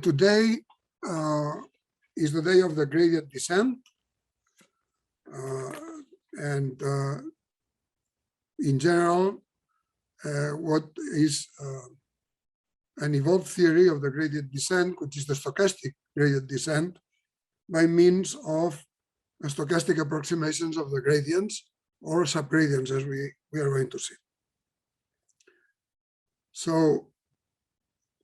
Today is the day of the gradient descent, and in general, what is an evolved theory of the gradient descent, which is the stochastic gradient descent, by means of stochastic approximations of the gradients or subgradients, as we are going to see. So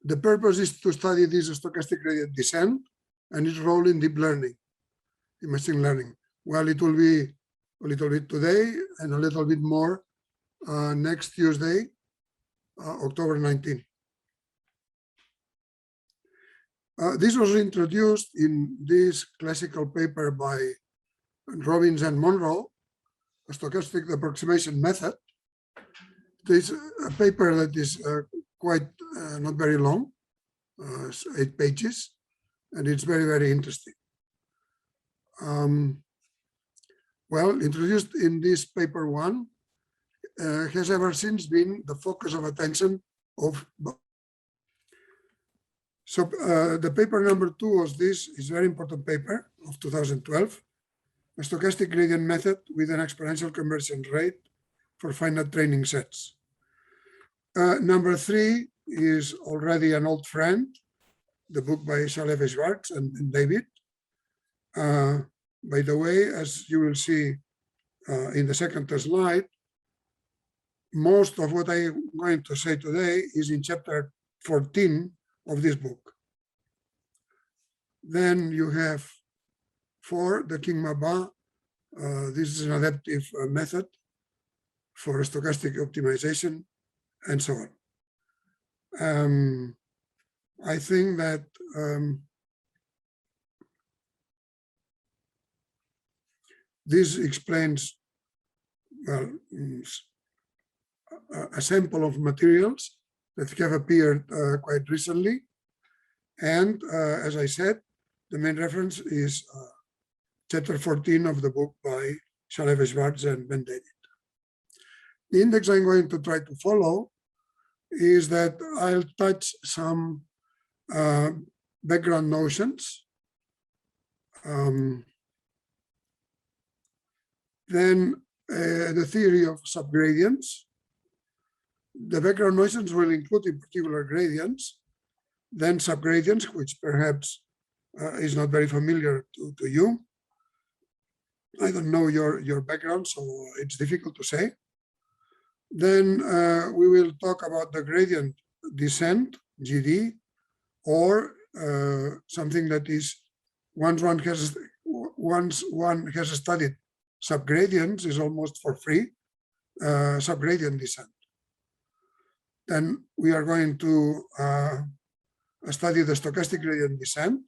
the purpose is to study this stochastic gradient descent and its role in deep learning, in machine learning. Well, it will be a little bit today and a little bit more next Tuesday, October 19. This was introduced in this classical paper by Robbins and Monroe, a stochastic approximation method. This is a paper that is quite not very long, 8 pages, and it's very, very interesting. Well, introduced in this paper 1, has ever since been the focus of attention of. So the paper number 2 was this, is a very important paper of 2012, a stochastic gradient method with an exponential convergence rate for finite training sets. Number 3 is already an old friend, the book by Shalev-Schwartz and David. By the way, as you will see in the second slide, most of what I'm going to say today is in chapter 14 of this book. Then you have 4, the King-Maba. This is an adaptive method for stochastic optimization, and so on. I think that this explains, well, a sample of materials that have appeared quite recently. And as I said, the main reference is chapter 14 of the book by Shalev-Schwartz and Ben David. The index I'm going to try to follow is that I'll touch some background notions. Then the theory of subgradients. The background notions will include in particular gradients, then subgradients, which perhaps is not very familiar to you. I don't know your background, so it's difficult to say. Then we will talk about the gradient descent, GD, or something that is once one has studied subgradients is almost for free, subgradient descent. Then we are going to study the stochastic gradient descent,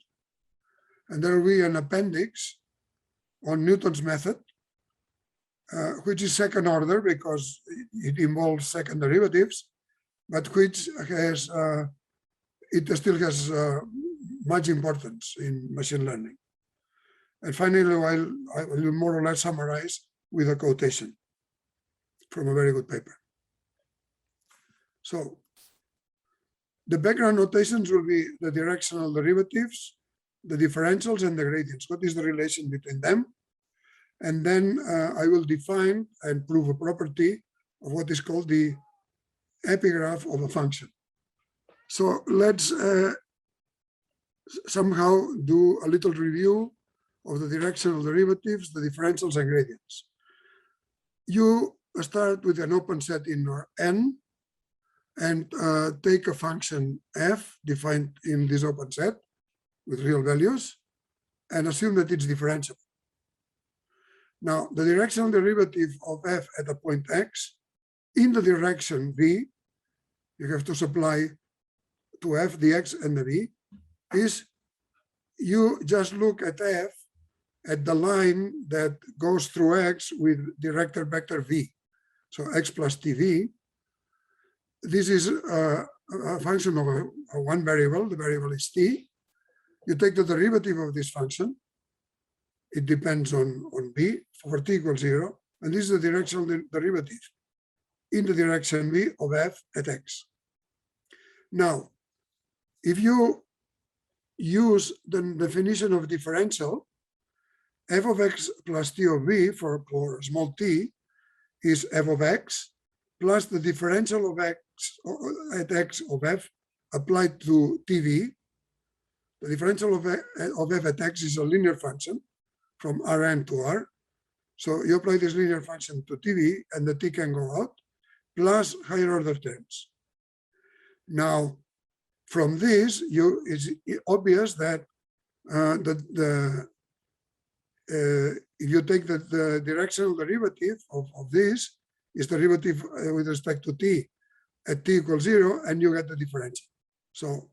and there will be an appendix on Newton's method, which is second order because it involves second derivatives, but which has it still has much importance in machine learning. And finally, I will more or less summarize with a quotation from a very good paper. So the background notations will be the directional derivatives, the differentials, and the gradients. What is the relation between them? And then I will define and prove a property of what is called the epigraph of a function. So let's somehow do a little review of the directional derivatives, the differentials, and gradients. You start with an open set in N and take a function f defined in this open set with real values and assume that it's differentiable. Now, the directional derivative of f at a point x in the direction v, you have to supply to f the x and the v, is you just look at f at the line that goes through x with directed vector v. So x plus tv. This is a function of a one variable. The variable is t. You take the derivative of this function. It depends on v for t equals 0. And this is the directional derivative in the direction v of f at x. Now, if you use the definition of differential. F of x plus t of b for small t is f of x plus the differential of x at x of f applied to tv. The differential of f at x is a linear function from Rn to R. So you apply this linear function to tv and the t can go out, plus higher order terms. Now, from this, it's obvious that if you take the directional derivative of this, is derivative with respect to t at t equals 0, and you get the differential. So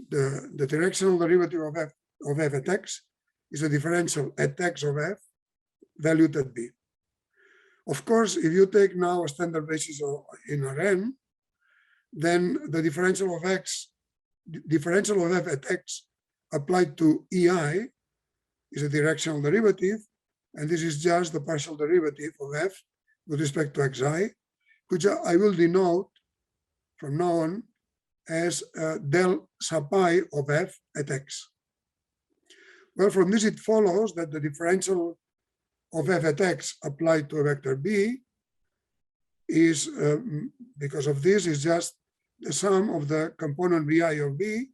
the directional derivative of f at x is a differential at x of f valued at b. Of course, if you take now a standard basis in Rn, then the differential of f at x applied to ei is a directional derivative, and this is just the partial derivative of f with respect to xi, which I will denote from now on as del sub pi of f at x. Well, from this it follows that the differential of f at x applied to a vector b is, because of this, is just the sum of the component bi of b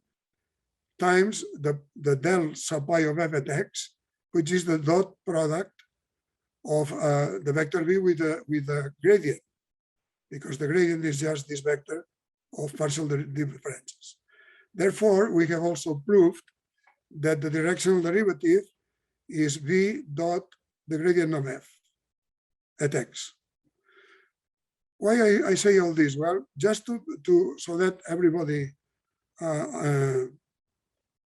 times the del sub pi of f at x, which is the dot product of the vector b with the gradient, because the gradient is just this vector of partial differentials. Therefore, we have also proved that the directional derivative is v dot the gradient of f at x. Why I say all this? Well, just so that everybody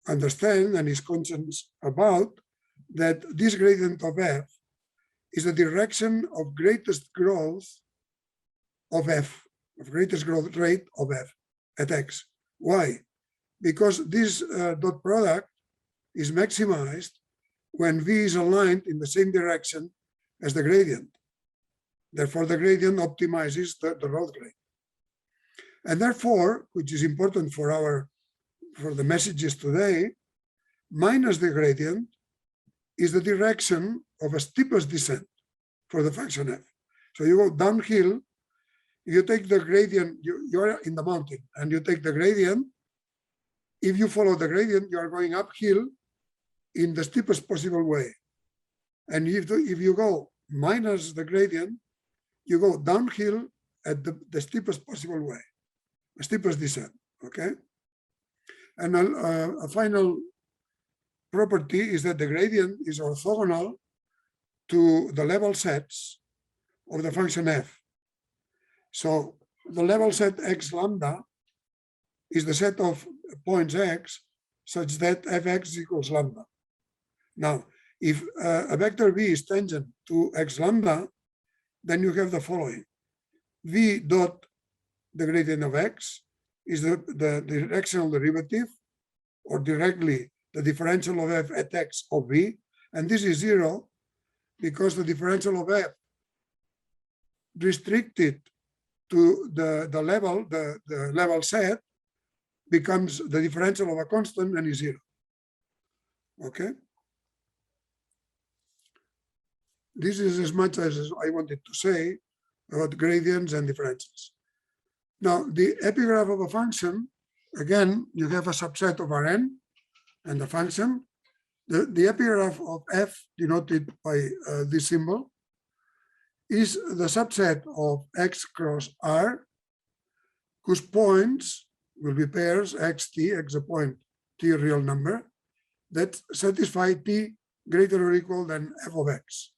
understand and is conscious about that this gradient of f is the direction of greatest growth of f, of greatest growth rate of f at x. Why? Because this dot product is maximized when v is aligned in the same direction as the gradient. Therefore, the gradient optimizes the growth rate. And therefore, which is important for the messages today, minus the gradient is the direction of a steepest descent for the function f. So you go downhill. If you take the gradient, you're in the mountain, and you take the gradient. If you follow the gradient, you are going uphill in the steepest possible way. And if you go minus the gradient, you go downhill at the steepest possible way, the steepest descent, okay? And a final property is that the gradient is orthogonal to the level sets of the function f. So the level set x lambda is the set of points x such that fx equals lambda. Now, if a vector v is tangent to x lambda, then you have the following. V dot the gradient of x is the directional derivative, or directly the differential of f at x of v, and this is 0 because the differential of f restricted to the level set becomes the differential of a constant and is 0. Okay? This is as much as I wanted to say about gradients and differentials. Now, the epigraph of a function, again, you have a subset of Rn and the function. The epigraph of f, denoted by this symbol, is the subset of x cross R, whose points will be pairs x, t, x a point, t a real number, that satisfy t greater or equal than f of x.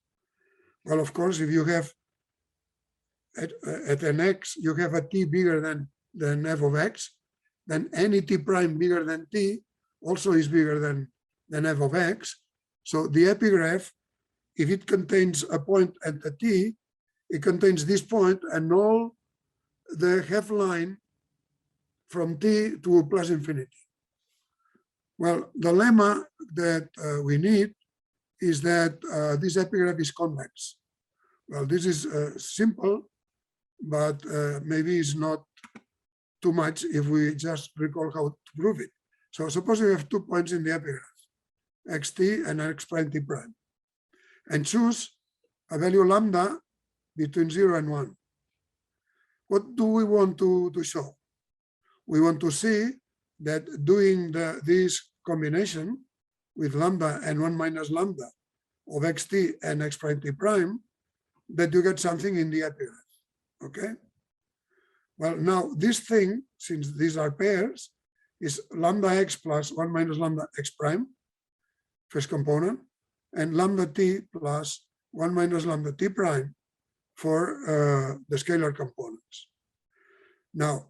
Well, of course, if you have at an x, you have a t bigger than f of x, then any t prime bigger than t also is bigger than f of x. So the epigraph, if it contains a point at the t, it contains this point and all the half line from t to plus infinity. Well, the lemma that we need is that this epigraph is convex. Well, this is simple, but maybe it's not too much if we just recall how to prove it. So suppose you have 2 points in the epigraph, xt and x prime t prime, and choose a value lambda between 0 and 1. What do we want to show? We want to see that doing this combination with lambda and 1 minus lambda of xt and x prime t prime, that you get something in the epigraph, okay? Well, now this thing, since these are pairs, is lambda x plus 1 minus lambda x prime, first component, and lambda t plus 1 minus lambda t prime for the scalar components. Now,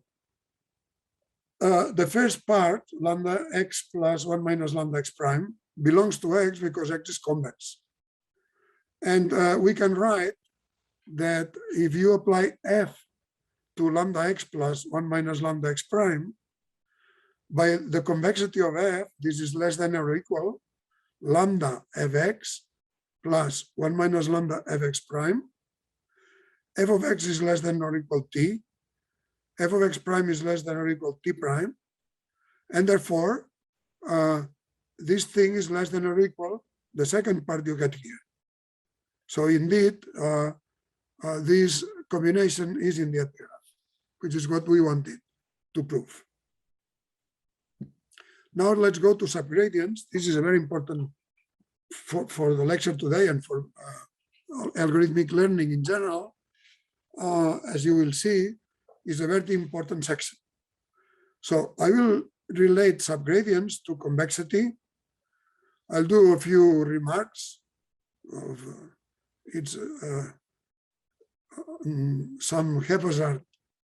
the first part, lambda x plus 1 minus lambda x prime, belongs to x because x is convex. And we can write that if you apply f to lambda x plus 1 minus lambda x prime, by the convexity of f, this is less than or equal lambda fx plus 1 minus lambda fx prime. F of x is less than or equal t. F of x prime is less than or equal t prime. And therefore, this thing is less than or equal the second part you get here. So indeed, this combination is in the epigraph, which is what we wanted to prove. Now let's go to subgradients. This is a very important for the lecture today and for algorithmic learning in general. As you will see, is a very important section. So I will relate subgradients to convexity. I'll do a few remarks of some haphazard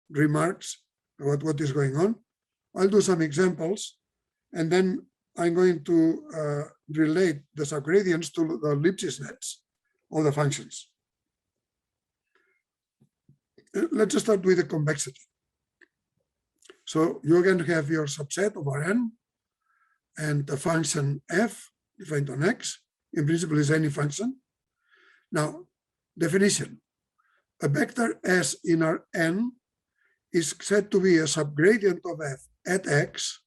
remarks about what is going on. I'll do some examples, and then I'm going to relate the subgradients to the ellipsis nets of the functions. Let's start with the convexity. So you're going to have your subset over n and the function f defined on x. In principle, is any function. Now, definition. A vector s in our n is said to be a subgradient of f at x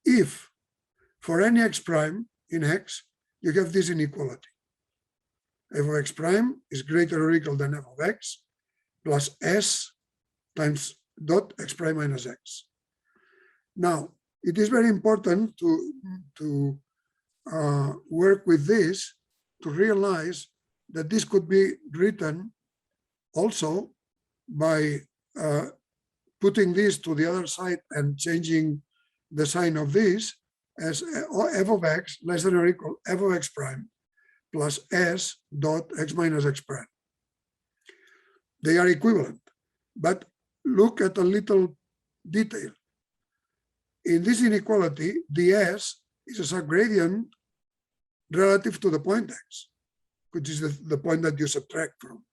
if for any x prime in x, you have this inequality. F of x prime is greater or equal than f of x plus s times dot x prime minus x. Now, it is very important to work with this to realize that this could be written also by putting this to the other side and changing the sign of this as f of x less than or equal f of x prime plus s dot x minus x prime. They are equivalent, but look at a little detail. In this inequality, the s is a subgradient relative to the point x, which is the point that you subtract from,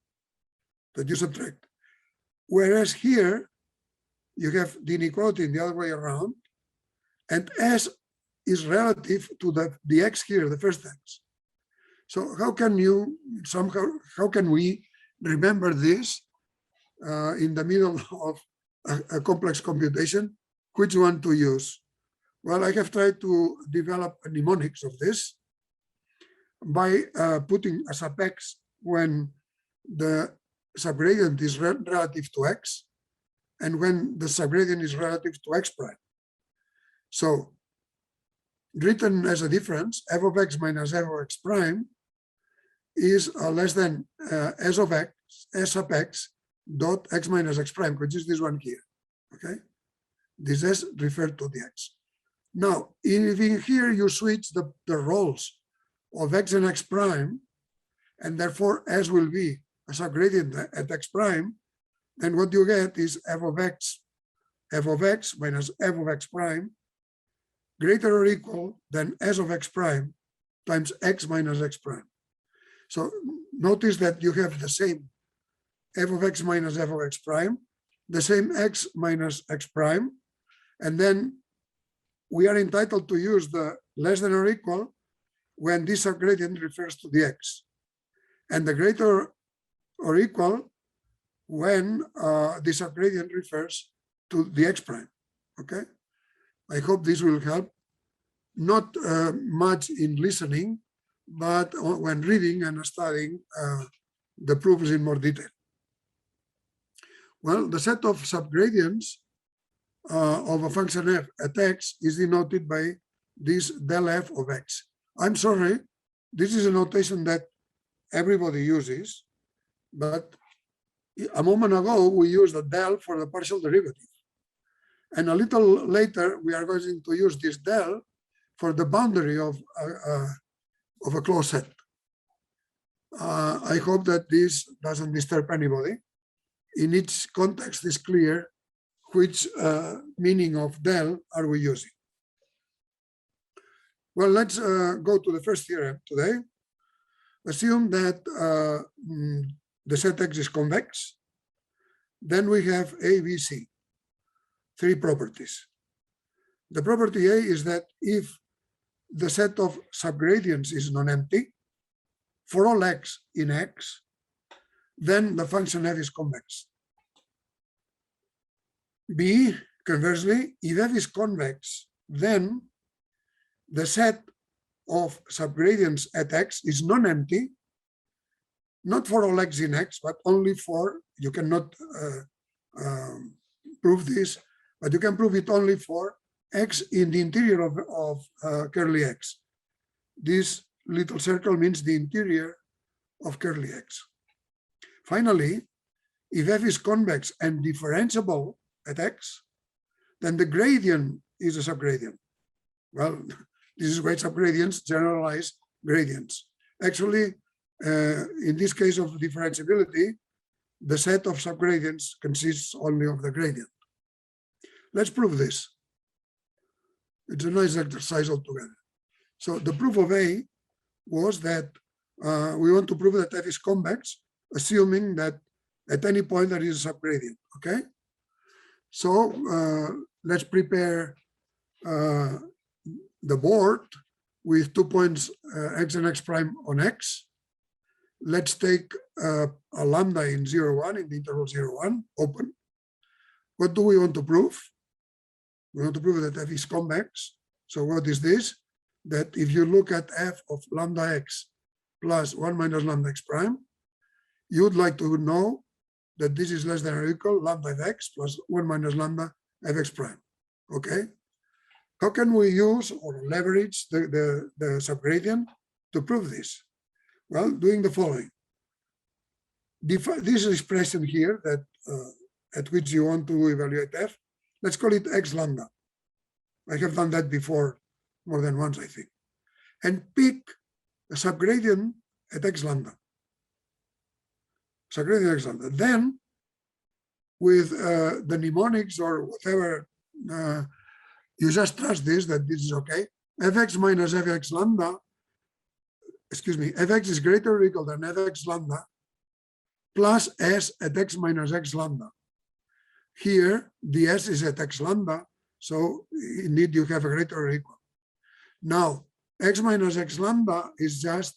Whereas here, you have the inequality in the other way around, and s is relative to the x here, the first x. So how can we remember this in the middle of a complex computation? Which one to use? Well, I have tried to develop mnemonics of this by putting a sub x when the subgradient is relative to x and when the subgradient is relative to x prime. So written as a difference, f of x minus f of x prime is less than s of x, s sub x dot x minus x prime, which is this one here, okay? This s referred to the x. Now, if in here you switch the roles of x and x prime, and therefore s will be a subgradient at x prime, then what you get is f of x minus f of x prime greater or equal than s of x prime times x minus x prime. So notice that you have the same f of x minus f of x prime, the same x minus x prime, and then we are entitled to use the less than or equal when this subgradient refers to the x, and the greater or equal when the subgradient refers to the x prime, okay? I hope this will help, not much in listening, but when reading and studying the proofs in more detail. Well, the set of subgradients of a function f at x is denoted by this del f of x. I'm sorry, this is a notation that everybody uses, but a moment ago we used the del for the partial derivative. And a little later, we are going to use this del for the boundary of a closed set. I hope that this doesn't disturb anybody. In each context is clear which meaning of del are we using. Well, let's go to the first theorem today. Assume that the set X is convex. Then we have A, B, C, three properties. The property A is that if the set of subgradients is non-empty, for all x in X, then the function f is convex. B, conversely, if f is convex, then the set of subgradients at X is non-empty, not for all x in X, but only for, you cannot prove this, but you can prove it only for x in the interior of curly x. This little circle means the interior of curly x. Finally, if f is convex and differentiable at x, then the gradient is a subgradient. Well, this is why subgradients generalize gradients. Actually, in this case of differentiability, the set of subgradients consists only of the gradient. Let's prove this. It's a nice exercise altogether. So the proof of A was that we want to prove that f is convex, assuming that at any point there is a subgradient, okay? So let's prepare the board with 2 points x and x prime on x. Let's take a lambda in 0, 1, in the interval 0, 1, open. What do we want to prove? We want to prove that f is convex. So what is this? That if you look at f of lambda x plus 1 minus lambda x prime, you would like to know that this is less than or equal lambda of x plus 1 minus lambda fx prime, okay? How can we use or leverage the subgradient to prove this? Well, doing the following. This expression here that at which you want to evaluate f, let's call it x lambda. I have done that before more than once, I think. And pick a subgradient at x lambda. Subgradient x lambda. Then, with the mnemonics or whatever, you just trust this, that this is okay. Fx minus fx lambda, excuse me, fx is greater or equal than fx lambda plus s at x minus x lambda. Here, the s is at x lambda, so indeed you have a greater or equal. Now, x minus x lambda is just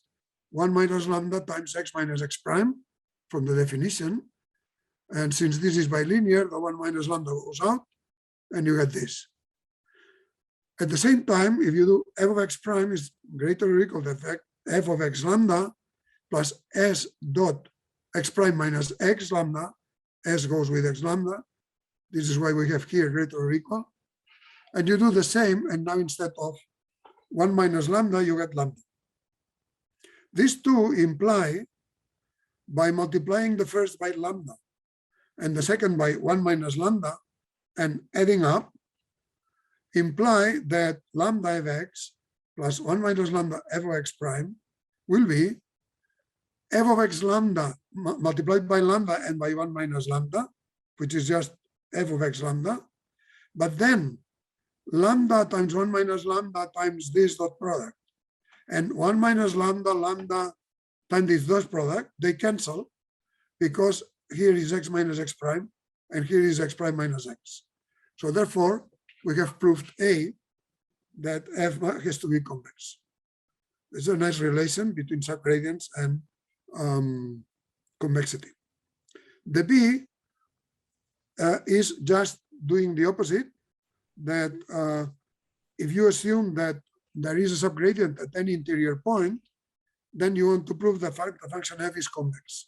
1 minus lambda times x minus x prime from the definition. And since this is bilinear, the 1 minus lambda goes out, and you get this. At the same time, if you do f of x prime is greater or equal to f of x lambda plus s dot x prime minus x lambda, s goes with x lambda. This is why we have here greater or equal. And you do the same, and now instead of 1 minus lambda, you get lambda. These two imply, by multiplying the first by lambda and the second by 1 minus lambda and adding up, imply that lambda of x plus 1 minus lambda f of x prime will be f of x lambda multiplied by lambda and by 1 minus lambda, which is just f of x lambda, but then lambda times 1 minus lambda times this dot product, and 1 minus lambda lambda times this dot product, they cancel because here is x minus x prime and here is x prime minus x. So therefore, we have proved A, that f has to be convex. There's a nice relation between subgradients and convexity. The B is just doing the opposite, that if you assume that there is a subgradient at any interior point, then you want to prove the function f is convex.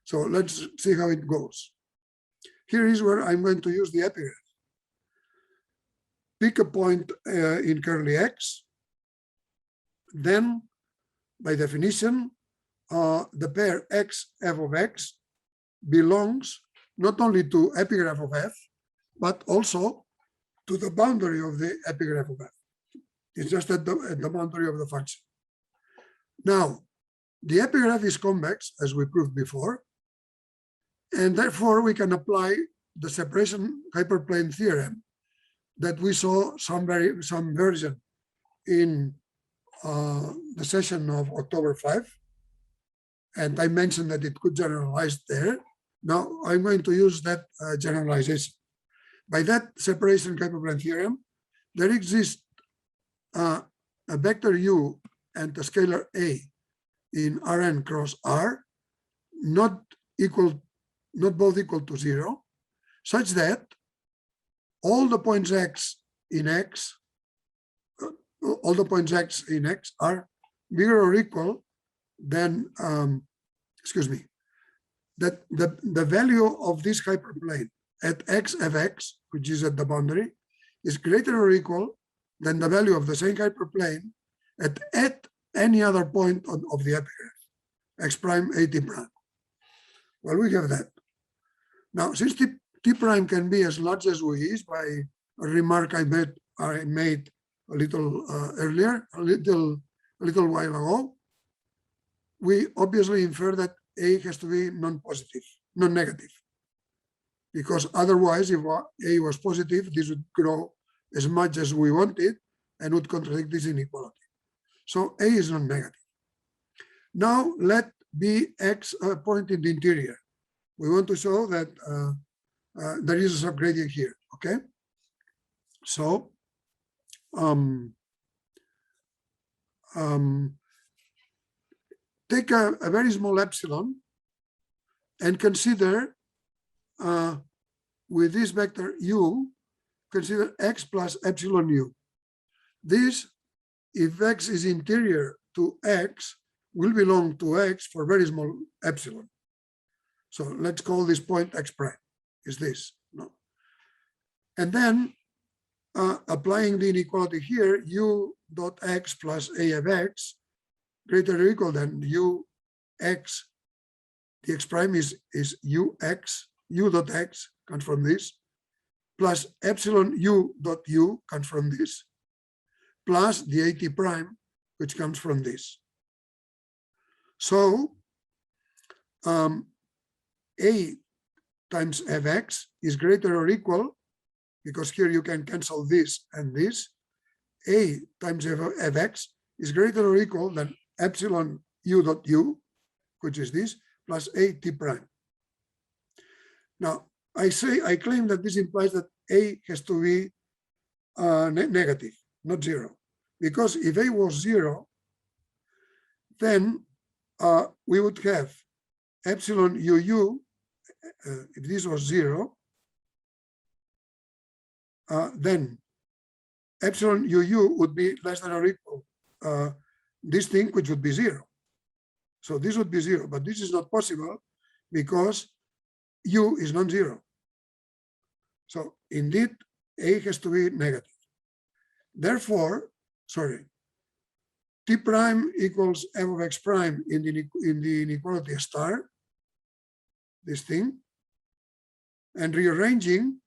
So let's see how it goes. Here is where I'm going to use the epigraph. Pick a point in curly x. Then, by definition, the pair x f of x belongs not only to epigraph of f, but also to the boundary of the epigraph of f. It's just at the boundary of the function. Now, the epigraph is convex, as we proved before, and therefore we can apply the separation hyperplane theorem that we saw some version in the session of October 5. And I mentioned that it could generalize there. Now I'm going to use that generalization. By that separation hyperplane theorem, there exists a vector u and a scalar a in Rn cross R, not both equal to 0, such that all the points x in x, are bigger or equal than, that the value of this hyperplane at x fx, which is at the boundary, is greater or equal than the value of the same hyperplane at any other point of the epigraph, x prime a t prime. Well, we have that. Now, since t prime can be as large as u is, by a remark I made a little earlier, a little while ago, we obviously infer that a has to be non-positive, non-negative, because otherwise, if a was positive, this would grow as much as we wanted and would contradict this inequality. So a is non-negative. Now let be x a point in the interior. We want to show that there is a subgradient here. Okay, so take a very small epsilon and consider with this vector u, consider x plus epsilon u. This, if x is interior to x, will belong to x for very small epsilon. So let's call this point x prime, is this, no? And then applying the inequality here, u dot x plus a of x greater or equal than u x, the x prime is u x, u dot x comes from this, plus epsilon u dot u comes from this, plus the at prime, which comes from this. So a times fx is greater or equal, because here you can cancel this and this, a times fx is greater or equal than epsilon u dot u, which is this, plus a t prime. Now, I claim that this implies that a has to be negative, not 0. Because if a was 0, then we would have epsilon uu, if this was 0, then epsilon uu would be less than or equal this thing, which would be 0. So this would be 0, but this is not possible because u is non-zero. So indeed, a has to be negative. Therefore, t prime equals f of x prime in the inequality star, this thing, and rearranging,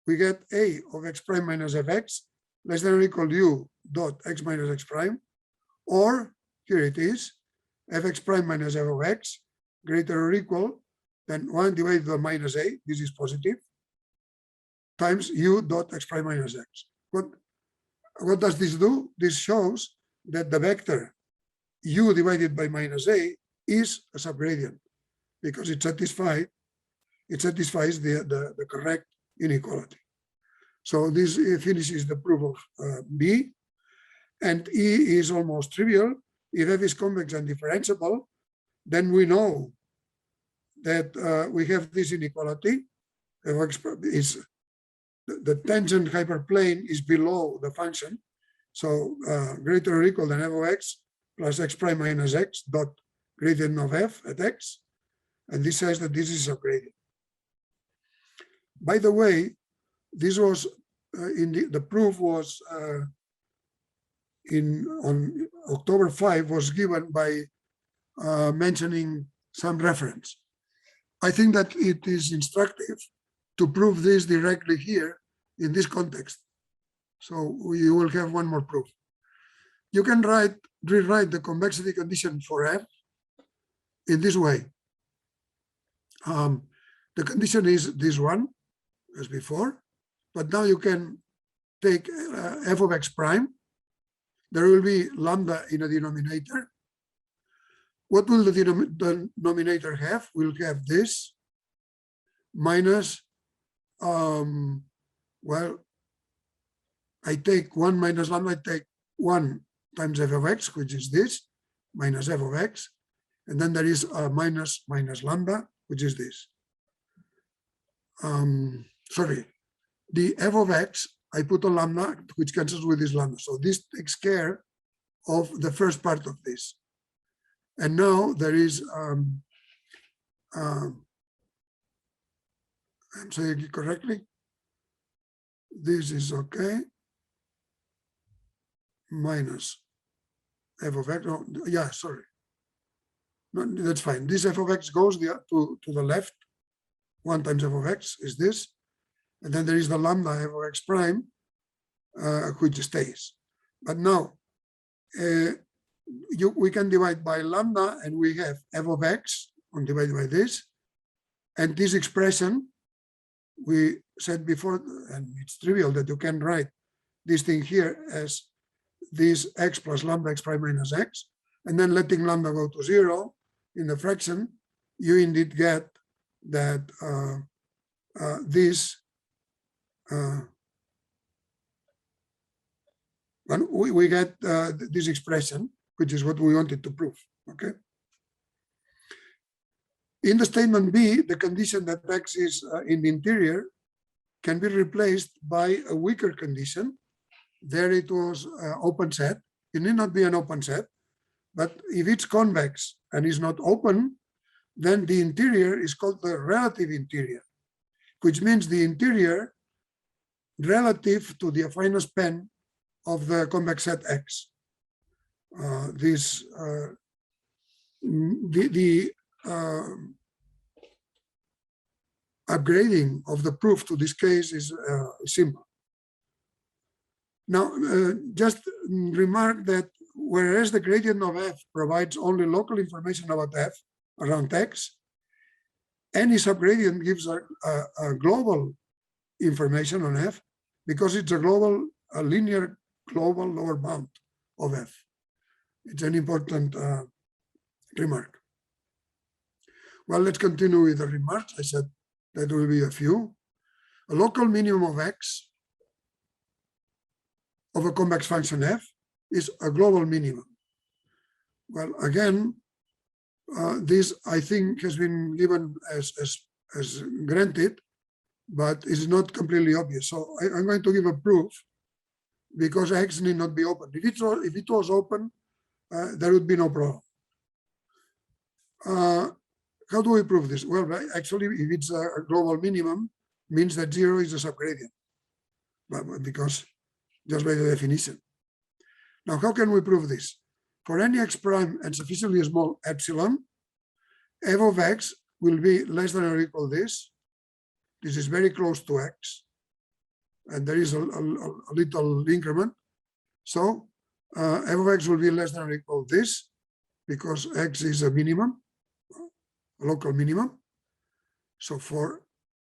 we get a of x prime minus fx less than or equal to u dot x minus x prime, or here it is, fx prime minus f of x greater or equal than 1 divided by minus a, this is positive, times u dot x prime minus x. What does this do? This shows that the vector u divided by minus a is a subgradient, because it satisfies the correct inequality. So this finishes the proof of B, and E is almost trivial. If f is convex and differentiable, then we know that we have this inequality. The tangent hyperplane is below the function, So greater or equal than f of x plus x prime minus x dot gradient of f at x. And this says that this is a gradient. By the way, this was the proof was on October 5 was given by mentioning some reference. I think that it is instructive to prove this directly here in this context. So you will have one more proof. You can rewrite the convexity condition for f in this way. The condition is this one, as before, but now you can take f of x prime. There will be lambda in a denominator. What will the denominator have? We'll have this minus, well, I take 1 minus lambda, I take 1 times f of x, which is this, minus f of x. And then there is a minus lambda, which is this. Sorry, the f of x, I put a lambda, which cancels with this lambda. So this takes care of the first part of this. And now there is, I'm saying it correctly. This is okay. Minus f of x. Oh, yeah, sorry. No, that's fine. This f of x goes to the left. 1 times f of x is this. And then there is the lambda f of x prime, which stays. But now, we can divide by lambda, and we have f of x divided by this. And this expression, we said before, and it's trivial that you can write this thing here as this x plus lambda x prime minus x, and then letting lambda go to 0 in the fraction, you indeed get that we get this expression, which is what we wanted to prove. Okay. In the statement B, the condition that x is in the interior can be replaced by a weaker condition. There it was open set. It need not be an open set, but if it's convex and is not open, then the interior is called the relative interior, which means the interior relative to the affine span of the convex set X. Upgrading of the proof to this case is simple. Now, just remark that whereas the gradient of f provides only local information about f around x, any subgradient gives a global information on f because it's a linear global lower bound of f. It's an important remark. Well, let's continue with the remarks. I said that will be a few. A local minimum of x of a convex function f is a global minimum. Well, again, this I think has been given as granted, but is not completely obvious. So I'm going to give a proof because x need not be open. If it was open, there would be no problem. How do we prove this? Well, actually, if it's a global minimum, means that 0 is a subgradient, because just by the definition. Now, how can we prove this? For any x prime and sufficiently small epsilon, f of x will be less than or equal this. This is very close to x, and there is a little increment. So f of x will be less than or equal this, because x is a minimum, a local minimum. So for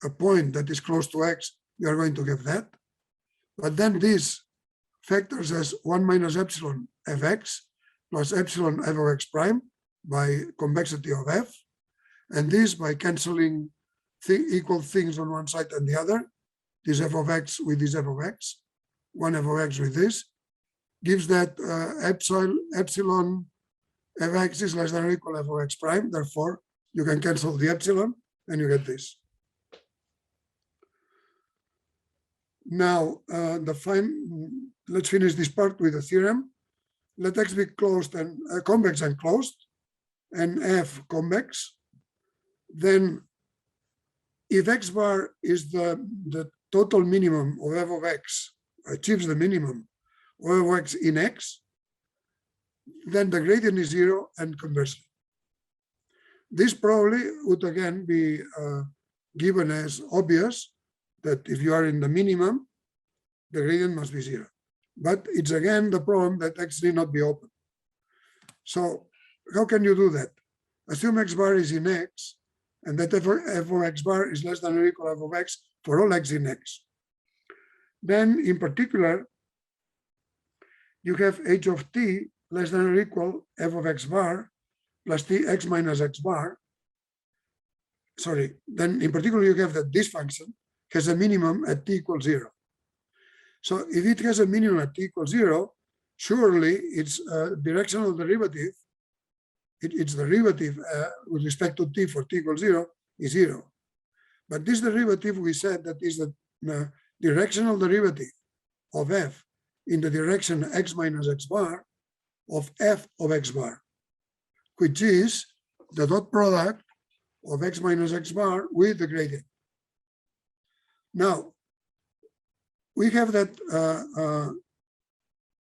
a point that is close to x, you are going to get that. But then this factors as 1 minus epsilon fx plus epsilon f of x prime by convexity of f. And this by canceling equal things on one side and the other, this f of x with this f of x, 1 f of x with this, gives that epsilon fx is less than or equal f of x prime. Therefore, you can cancel the epsilon and you get this. Now, the let's finish this part with a theorem. Let X be closed and convex and closed, and F convex. Then if X bar is the total minimum of f of X, achieves the minimum of f of X in X, then the gradient is 0 and conversely. This probably would again be given as obvious that if you are in the minimum, the gradient must be 0. But it's again the problem that X need not be open. So how can you do that? Assume X bar is in X, and that f of X bar is less than or equal to f of X for all X in X. Then in particular, you have h of t less than or equal f of X bar plus t x minus X bar. Sorry, then in particular, you have that this function has a minimum at t equals 0. So if it has a minimum at t equals 0, surely its directional derivative, its derivative with respect to t for t equals 0 is 0. But this derivative, we said that is the directional derivative of f in the direction x minus X bar of f of X bar, which is the dot product of x minus X bar with the gradient. Now, we have that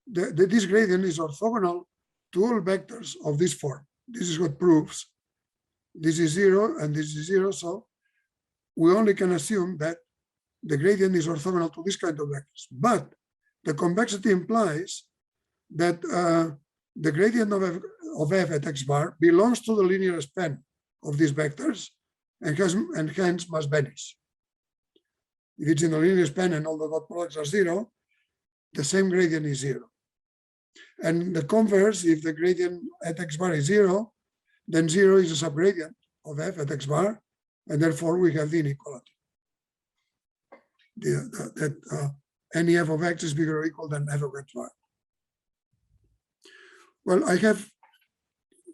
this gradient is orthogonal to all vectors of this form. This is what proves this is 0 and this is 0. So we only can assume that the gradient is orthogonal to this kind of vectors. But the convexity implies that the gradient of f at X bar belongs to the linear span of these vectors and hence must vanish. If it's in the linear span and all the dot products are 0, the same gradient is 0. And the converse, if the gradient at X bar is 0, then 0 is a subgradient of f at X bar, and therefore we have the inequality. That any f of X is bigger or equal than f of X bar. Well, I have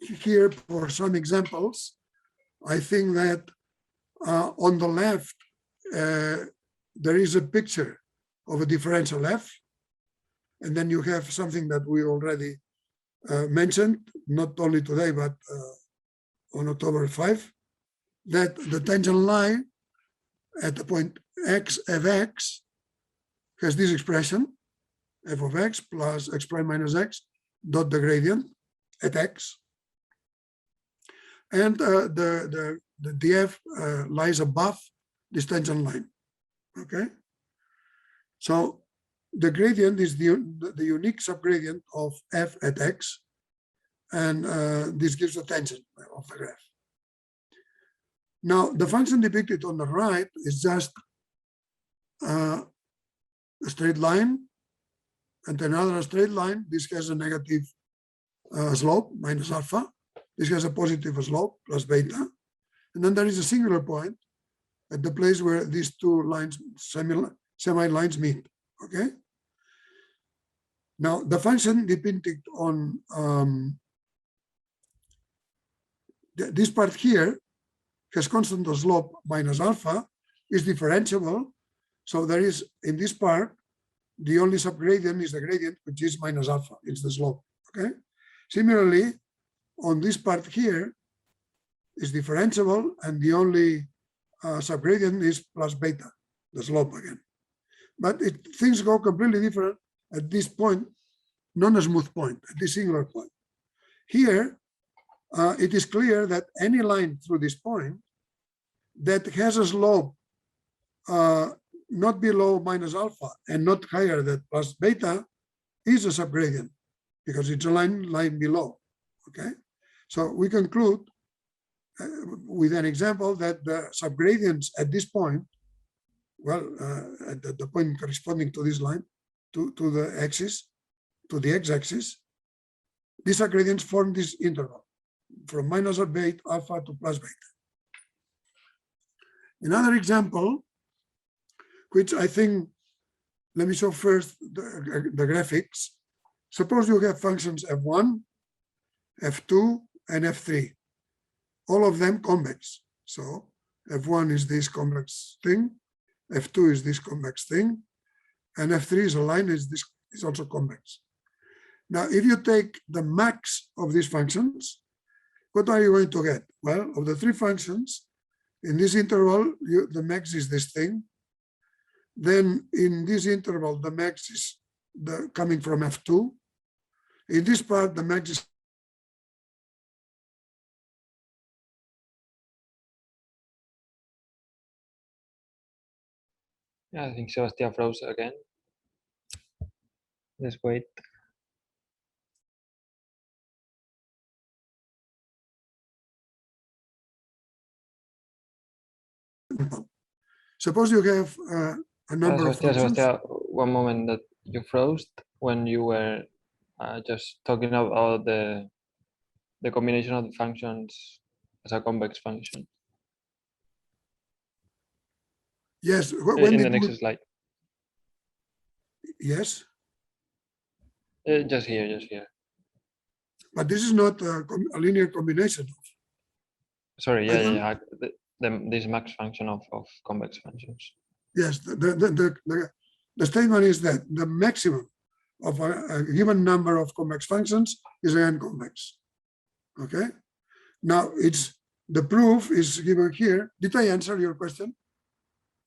here for some examples. I think that on the left, there is a picture of a differential f, and then you have something that we already mentioned, not only today, but on October 5, that the tangent line at the point x of X has this expression, f of X plus x prime minus X dot the gradient at X. And the df lies above this tangent line. Okay, so the gradient is the unique subgradient of f at X, and this gives the tangent of the graph. Now, the function depicted on the right is just a straight line, and another straight line. This has a negative slope, minus alpha. This has a positive slope, plus beta. And then there is a singular point at the place where these two lines, semi-lines meet, okay? Now, the function depicted on this part here has constant slope minus alpha, is differentiable. So there is, in this part, the only subgradient is the gradient, which is minus alpha, it's the slope, okay? Similarly, on this part here is differentiable, and the only subgradient is plus beta, the slope again. But things go completely different at this point, non-smooth point, at this singular point. Here, it is clear that any line through this point that has a slope not below minus alpha and not higher than plus beta is a subgradient, because it's a line lying below, okay? So we conclude with an example that the subgradients at this point, well, at the point corresponding to this line, to the axis, to the x-axis, these subgradients form this interval from minus beta alpha to plus beta. Another example, which I think, let me show first the graphics. Suppose you have functions f1, f2, and f3, all of them convex. So f1 is this convex thing, f2 is this convex thing, and f3 is a line, is is also convex. Now, if you take the max of these functions, what are you going to get? Well, of the three functions, in this interval, the max is this thing. Then in this interval, the max is coming from F2. In this part, the max is Yeah, I think Sebastian froze again. Let's wait. suppose you have a number of functions. Sebastian, one moment that you froze when you were just talking about the combination of the functions as a convex function. Yes, in the next slide. Yes. Just here. But this is not a linear combination. Sorry, yeah. This max function of convex functions. Yes, the statement is that the maximum of a given number of convex functions is again convex. Okay. Now the proof is given here. Did I answer your question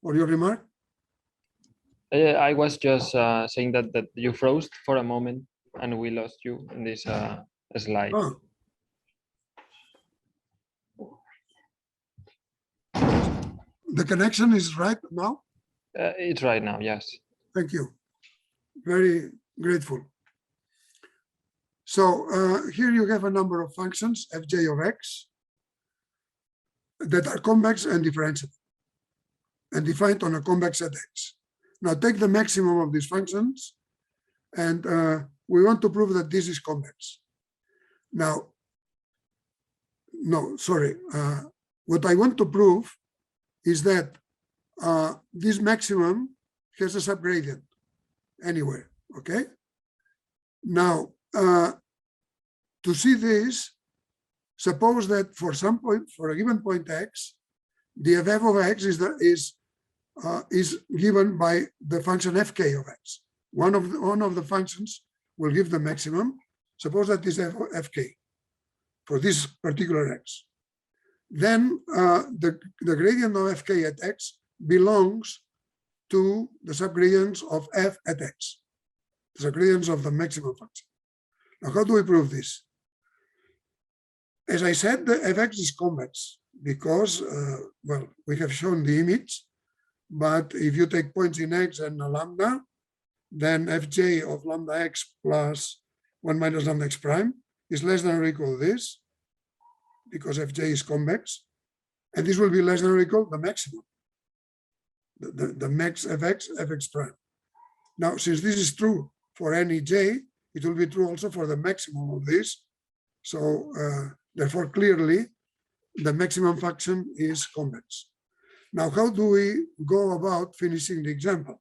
or your remark? I was just saying that you froze for a moment and we lost you in this slide. Oh. The connection is right now? It's right now, yes. Thank you. Very grateful. So here you have a number of functions, fj of x, that are convex and differentiable and defined on a convex set x. Now take the maximum of these functions and we want to prove that this is convex. Now, no, sorry. What I want to prove is that this maximum has a subgradient anywhere, okay? Now, to see this, suppose that for some point, for a given point x, the f of x is given by the function fk of x. One of the functions will give the maximum. Suppose that is fk for this particular x. Then the gradient of fk at x belongs to the subgradients of f at x, the subgradients of the maximum function. Now, how do we prove this? As I said, the fx is convex because, well, we have shown the image, but if you take points in x and a lambda, then fj of lambda x plus 1 minus lambda x prime is less than or equal to this, because fj is convex, and this will be less than or equal to the maximum, the max fx prime. Now, since this is true for any j, it will be true also for the maximum of this. So therefore, clearly, the maximum function is convex. Now, how do we go about finishing the example?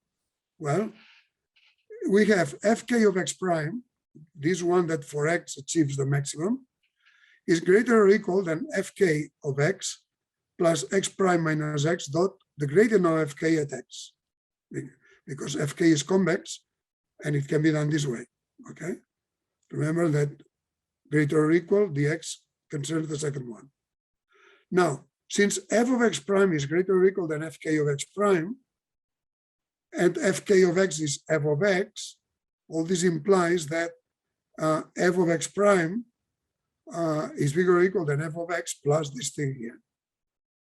Well, we have fk of x prime, this one that for x achieves the maximum, is greater or equal than fk of x plus x prime minus x dot the gradient of fk at x, because fk is convex and it can be done this way, okay? Remember that greater or equal, dx concerns the second one. Now, since f of x prime is greater or equal than fk of x prime, and fk of x is f of x, all this implies that f of x prime is bigger or equal than f of x plus this thing here,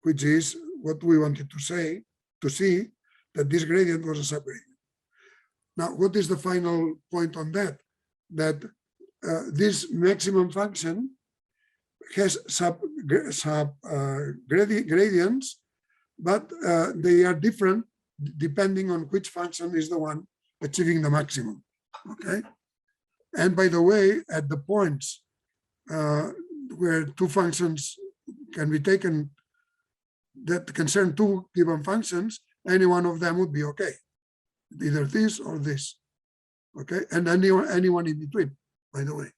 which is what we wanted to say, to see that this gradient was a subgradient. Now, what is the final point on that? That this maximum function has gradients, but they are different depending on which function is the one achieving the maximum, okay? And by the way, at the points where two functions can be taken that concern two given functions, any one of them would be okay, either this or this, okay? And anyone in between, by the way.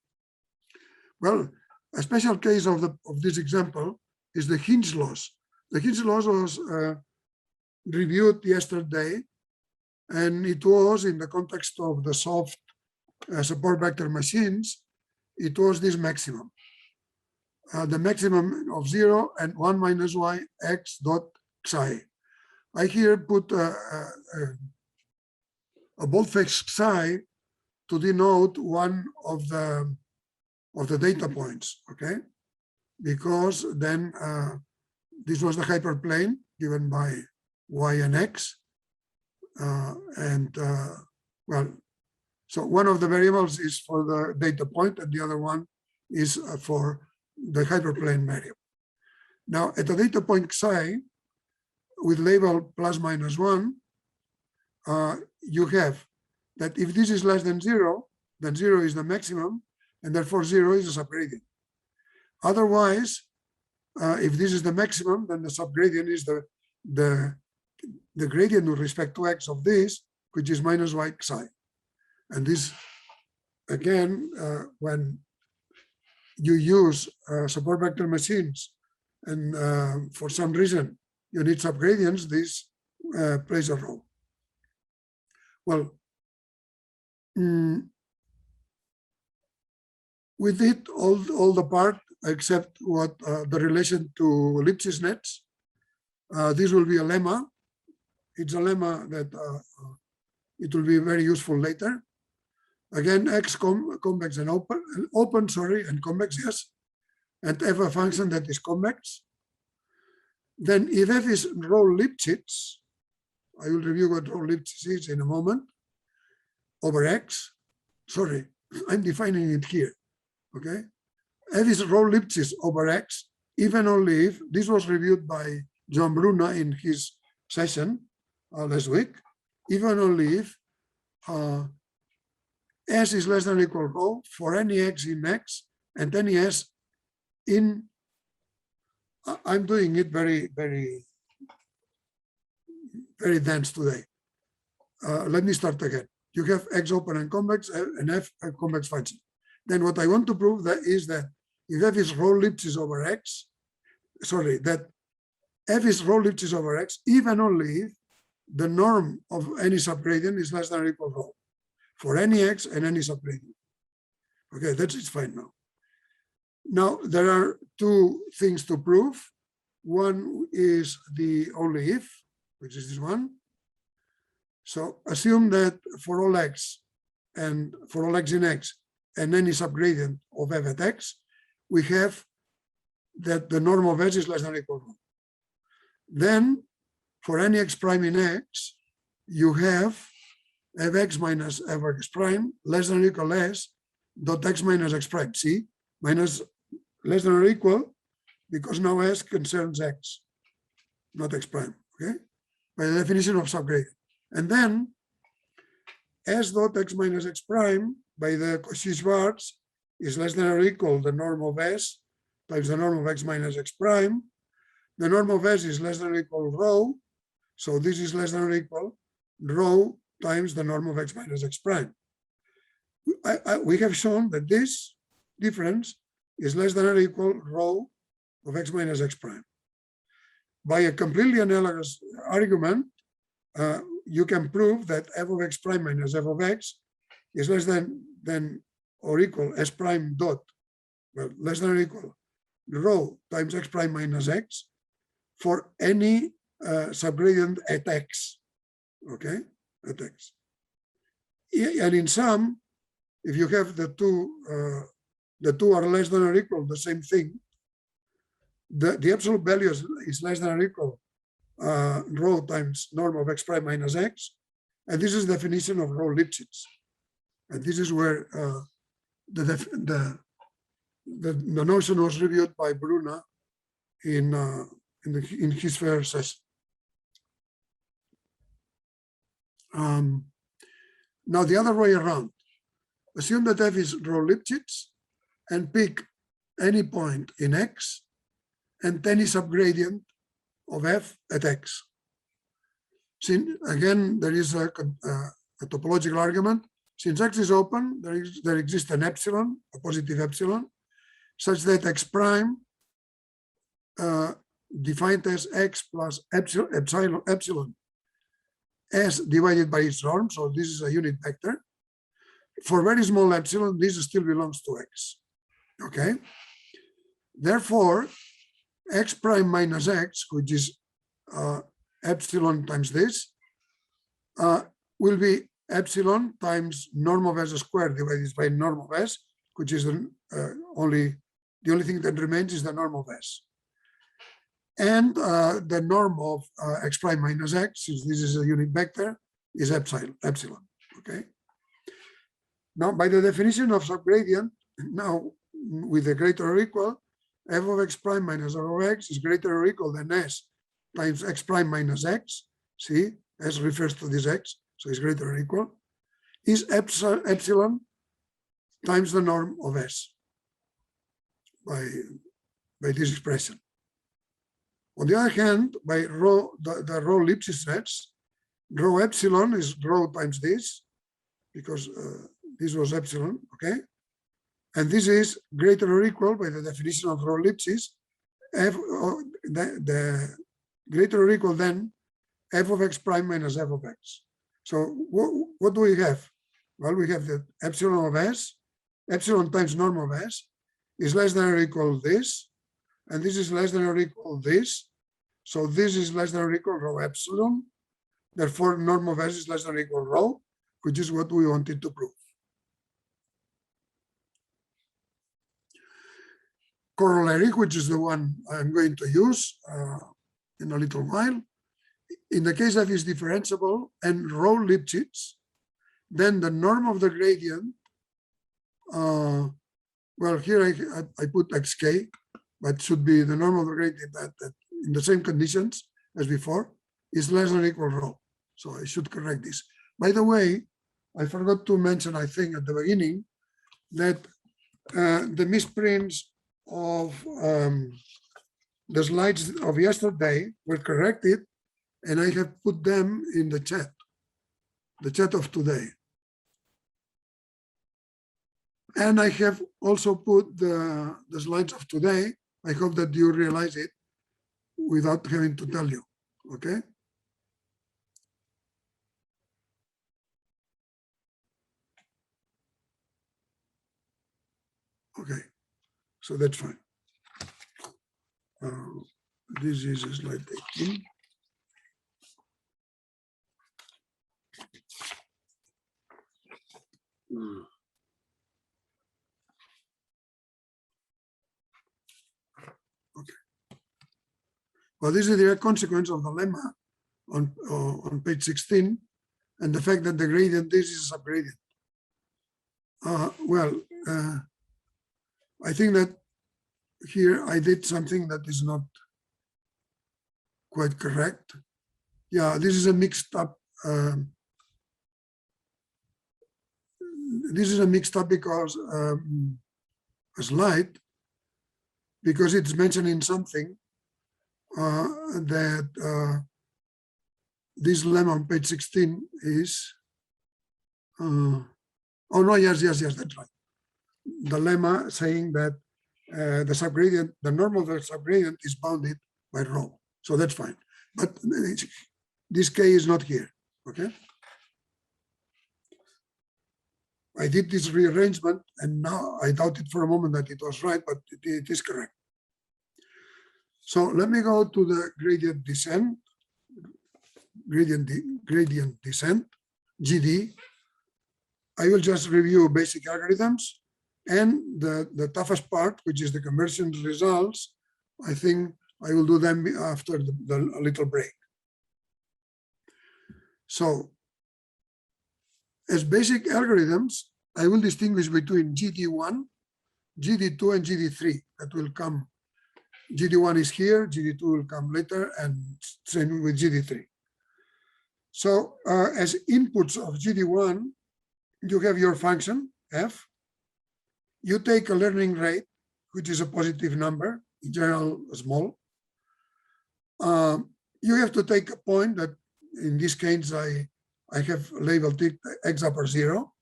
Well, a special case of this example is the Hinge loss. The Hinge loss was reviewed yesterday, and it was in the context of the soft support vector machines, it was this maximum. The maximum of 0 and 1 minus y x dot xi. I here put a boldface xi to denote one of the data points, okay? Because then this was the hyperplane given by y and x. Well, so one of the variables is for the data point and the other one is for the hyperplane variable. Now at the data point xi with label plus minus 1, you have that if this is less than 0, then 0 is the maximum and therefore 0 is a subgradient. Otherwise, if this is the maximum, then the subgradient is the gradient with respect to x of this, which is minus y xi. And this, again, when you use support vector machines and for some reason you need subgradients, this plays a role. Well, we did all the part except what the relation to Lipschitz nets. This will be a lemma. It's a lemma that it will be very useful later. Again, x convex and open, and convex, yes, and f a function that is convex. Then if f is rho Lipschitz, I will review what rho Lipschitz is in a moment, over x. Sorry, I'm defining it here, okay? F is rho Lipschitz over x, even only if, this was reviewed by John Bruna in his session last week, even only if s is less than or equal rho for any x in x and any s in, I'm doing it very, very, very dense today. Let me start again. You have x open and convex and f a convex function. Then what I want to prove that is that if f is rho Lipschitz over x, sorry, that f is rho Lipschitz over x, even only if the norm of any subgradient is less than or equal rho for any x and any subgradient. Okay, that's it's fine now. Now there are two things to prove. One is the only if, which is this one. So assume that for all x and for all x in x and any subgradient of f at x, we have that the norm of s is less than or equal to 1. Then for any x prime in x, you have fx minus fx prime less than or equal s dot x minus x prime. See, minus less than or equal because now s concerns x, not x prime, okay? By the definition of subgradient. And then s dot x minus x prime by the Cauchy-Schwarz is less than or equal the norm of s times the norm of x minus x prime. The norm of s is less than or equal rho, so this is less than or equal rho times the norm of x minus x prime. We have shown that this difference is less than or equal rho of x minus x prime. By a completely analogous argument, you can prove that f of x prime minus f of x is less than or equal s prime dot, well, less than or equal rho times x prime minus x for any subgradient at x, okay, at x. And in sum, if you have the two are less than or equal the same thing, the absolute value is less than or equal rho times norm of x prime minus x, and this is the definition of rho Lipschitz, and this is where the notion was reviewed by Bruna in his first session. Now the other way around, assume that f is rho Lipschitz and pick any point in x and any subgradient of f at x. Since, again, there is a topological argument. Since x is open, there exists an epsilon, a positive epsilon, such that x prime defined as x plus epsilon s divided by its norm, so this is a unit vector, For very small epsilon, this still belongs to x. Okay. Therefore, x prime minus x, which is epsilon times this, will be epsilon times norm of s squared divided by norm of s, which is the only thing that remains is the norm of s. And the norm of x prime minus x, since this is a unit vector, is epsilon. Okay. Now, by the definition of subgradient, now with the greater or equal, f of x prime minus r of x is greater or equal than s times x prime minus x. See, s refers to this x, so it's greater or equal, is epsilon times the norm of s by this expression. On the other hand, by rho, the rho Lipschitz sets, rho epsilon is rho times this, because this was epsilon, okay? And this is greater or equal by the definition of rho Lipschitz, the greater or equal than f of x prime minus f of x. So what do we have? Well, we have the epsilon of s, epsilon times norm of s is less than or equal this, and this is less than or equal this. So this is less than or equal rho epsilon. Therefore, norm of s is less than or equal rho, which is what we wanted to prove. Corollary, which is the one I'm going to use in a little while. In the case f is differentiable and rho Lipschitz, then the norm of the gradient, well, here I put xk, but should be the norm of the gradient that in the same conditions as before is less than or equal rho. So I should correct this. By the way, I forgot to mention, I think at the beginning, that the misprints of the slides of yesterday were corrected, and I have put them in the chat of today. And I have also put the slides of today. I hope that you realize it without having to tell you, okay? Okay, so that's fine. This is slide 18. Okay. Well, this is a direct consequence of the lemma on page 16, and the fact that the gradient this is a subgradient. I think that here I did something that is not quite correct. Yeah, this is a mixed up. This is a mixed up because a slide, because it's mentioning something that this lemma on page 16 is. Oh no, yes, that's right. The lemma saying that the subgradient, the norm of the subgradient is bounded by rho. So that's fine. But this k is not here, okay? I did this rearrangement, and now I doubted for a moment that it was right, but it is correct. So let me go to the gradient descent, gradient descent, GD. I will just review basic algorithms, and the toughest part, which is the convergence results, I think I will do them after a little break. So as basic algorithms, I will distinguish between GD1, GD2, and GD3 that will come. GD1 is here, GD2 will come later, and same with GD3. So as inputs of GD1, you have your function, f. You take a learning rate, which is a positive number, in general, small. You have to take a point that, in this case, I have labeled it x upper 0,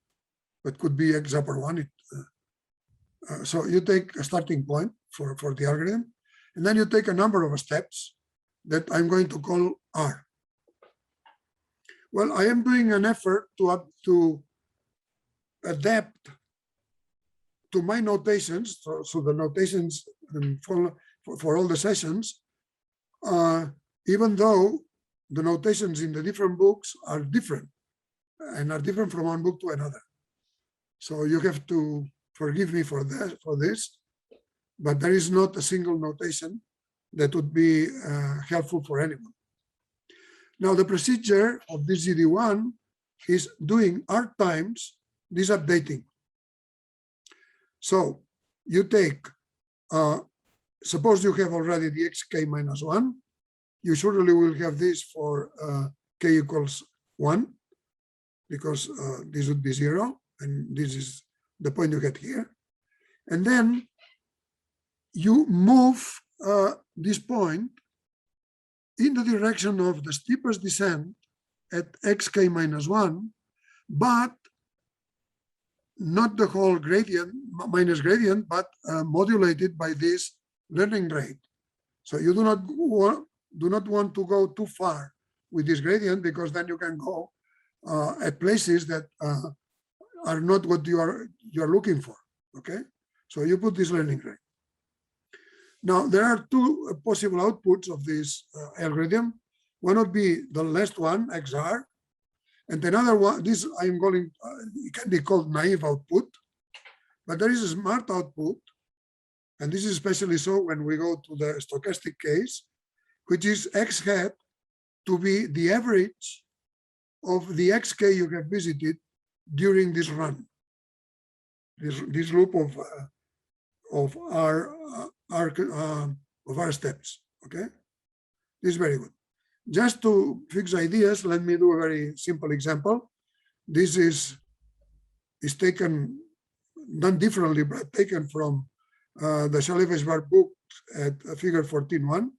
but could be x upper 1. So you take a starting point for the algorithm, and then you take a number of steps that I'm going to call R. Well, I am doing an effort to adapt to my notations, so the notations for all the sessions, even though the notations in the different books are different and are different from one book to another. So you have to forgive me for this, but there is not a single notation that would be helpful for anyone. Now, the procedure of this GD1 is doing arc times this updating. So you take, suppose you have already the xk minus 1, you surely will have this for k equals 1, because this would be 0, and this is the point you get here. And then you move this point in the direction of the steepest descent at xk minus 1, but not the whole gradient, minus gradient, but modulated by this learning rate. So you do not want to go too far with this gradient, because then you can go at places that are not what you are looking for. Okay, so you put this learning rate. Now there are two possible outputs of this algorithm. One would be the last one, XR, and another one, this I'm calling, it can be called naive output, but there is a smart output, and this is especially so when we go to the stochastic case, which is x hat to be the average of the xk you have visited during this run, this loop of our steps. Okay, this is very good. Just to fix ideas, let me do a very simple example. This is taken, done differently, but taken from the Shalev-Eshbar book at figure 14.1.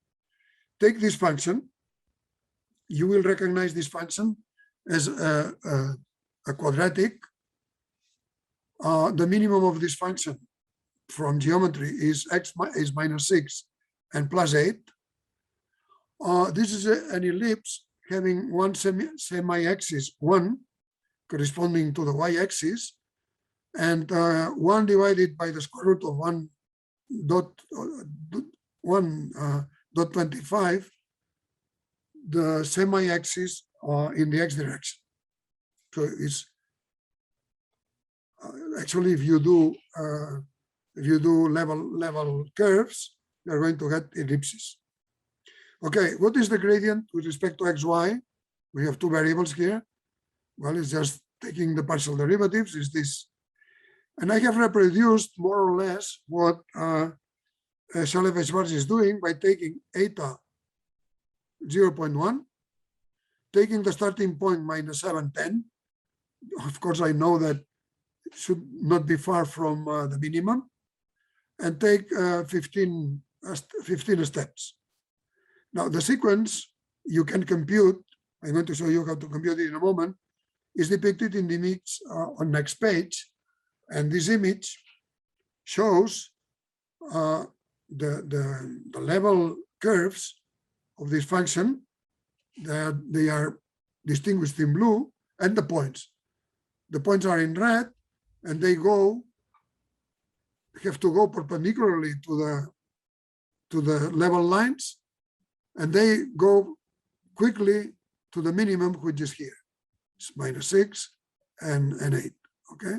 Take this function. You will recognize this function as a quadratic. The minimum of this function from geometry is x is minus 6 and plus 8. This is an ellipse having one semi-axis 1 corresponding to the y-axis, and 1 divided by the square root of 1.25, the semi-axis in the x direction. So it's actually, if you do level curves, you're going to get ellipses. Okay, what is the gradient with respect to xy? We have two variables here. Well, it's just taking the partial derivatives, is this. And I have reproduced more or less what Shalev-Eshbar is doing by taking eta 0.1, taking the starting point minus 710. Of course, I know that it should not be far from the minimum, and take 15 steps. Now, the sequence you can compute, I'm going to show you how to compute it in a moment, is depicted in the image on next page. And this image shows the level curves of this function. They are distinguished in blue, and the points. The points are in red, and they have to go perpendicularly to the level lines, and they go quickly to the minimum, which is here. It's minus 6 and 8. Okay.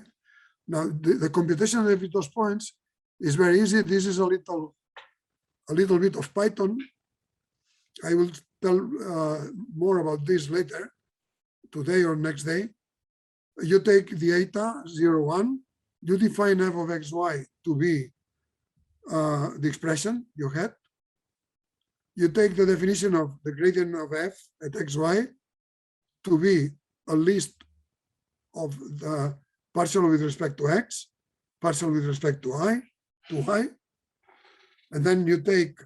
Now the computation of those points is very easy. This is a little bit of Python. I will tell more about this later, today or next day. You take the eta 0.1. You define f of xy to be the expression you had. You take the definition of the gradient of f at xy to be a list of the partial with respect to x, partial with respect to y, and then you take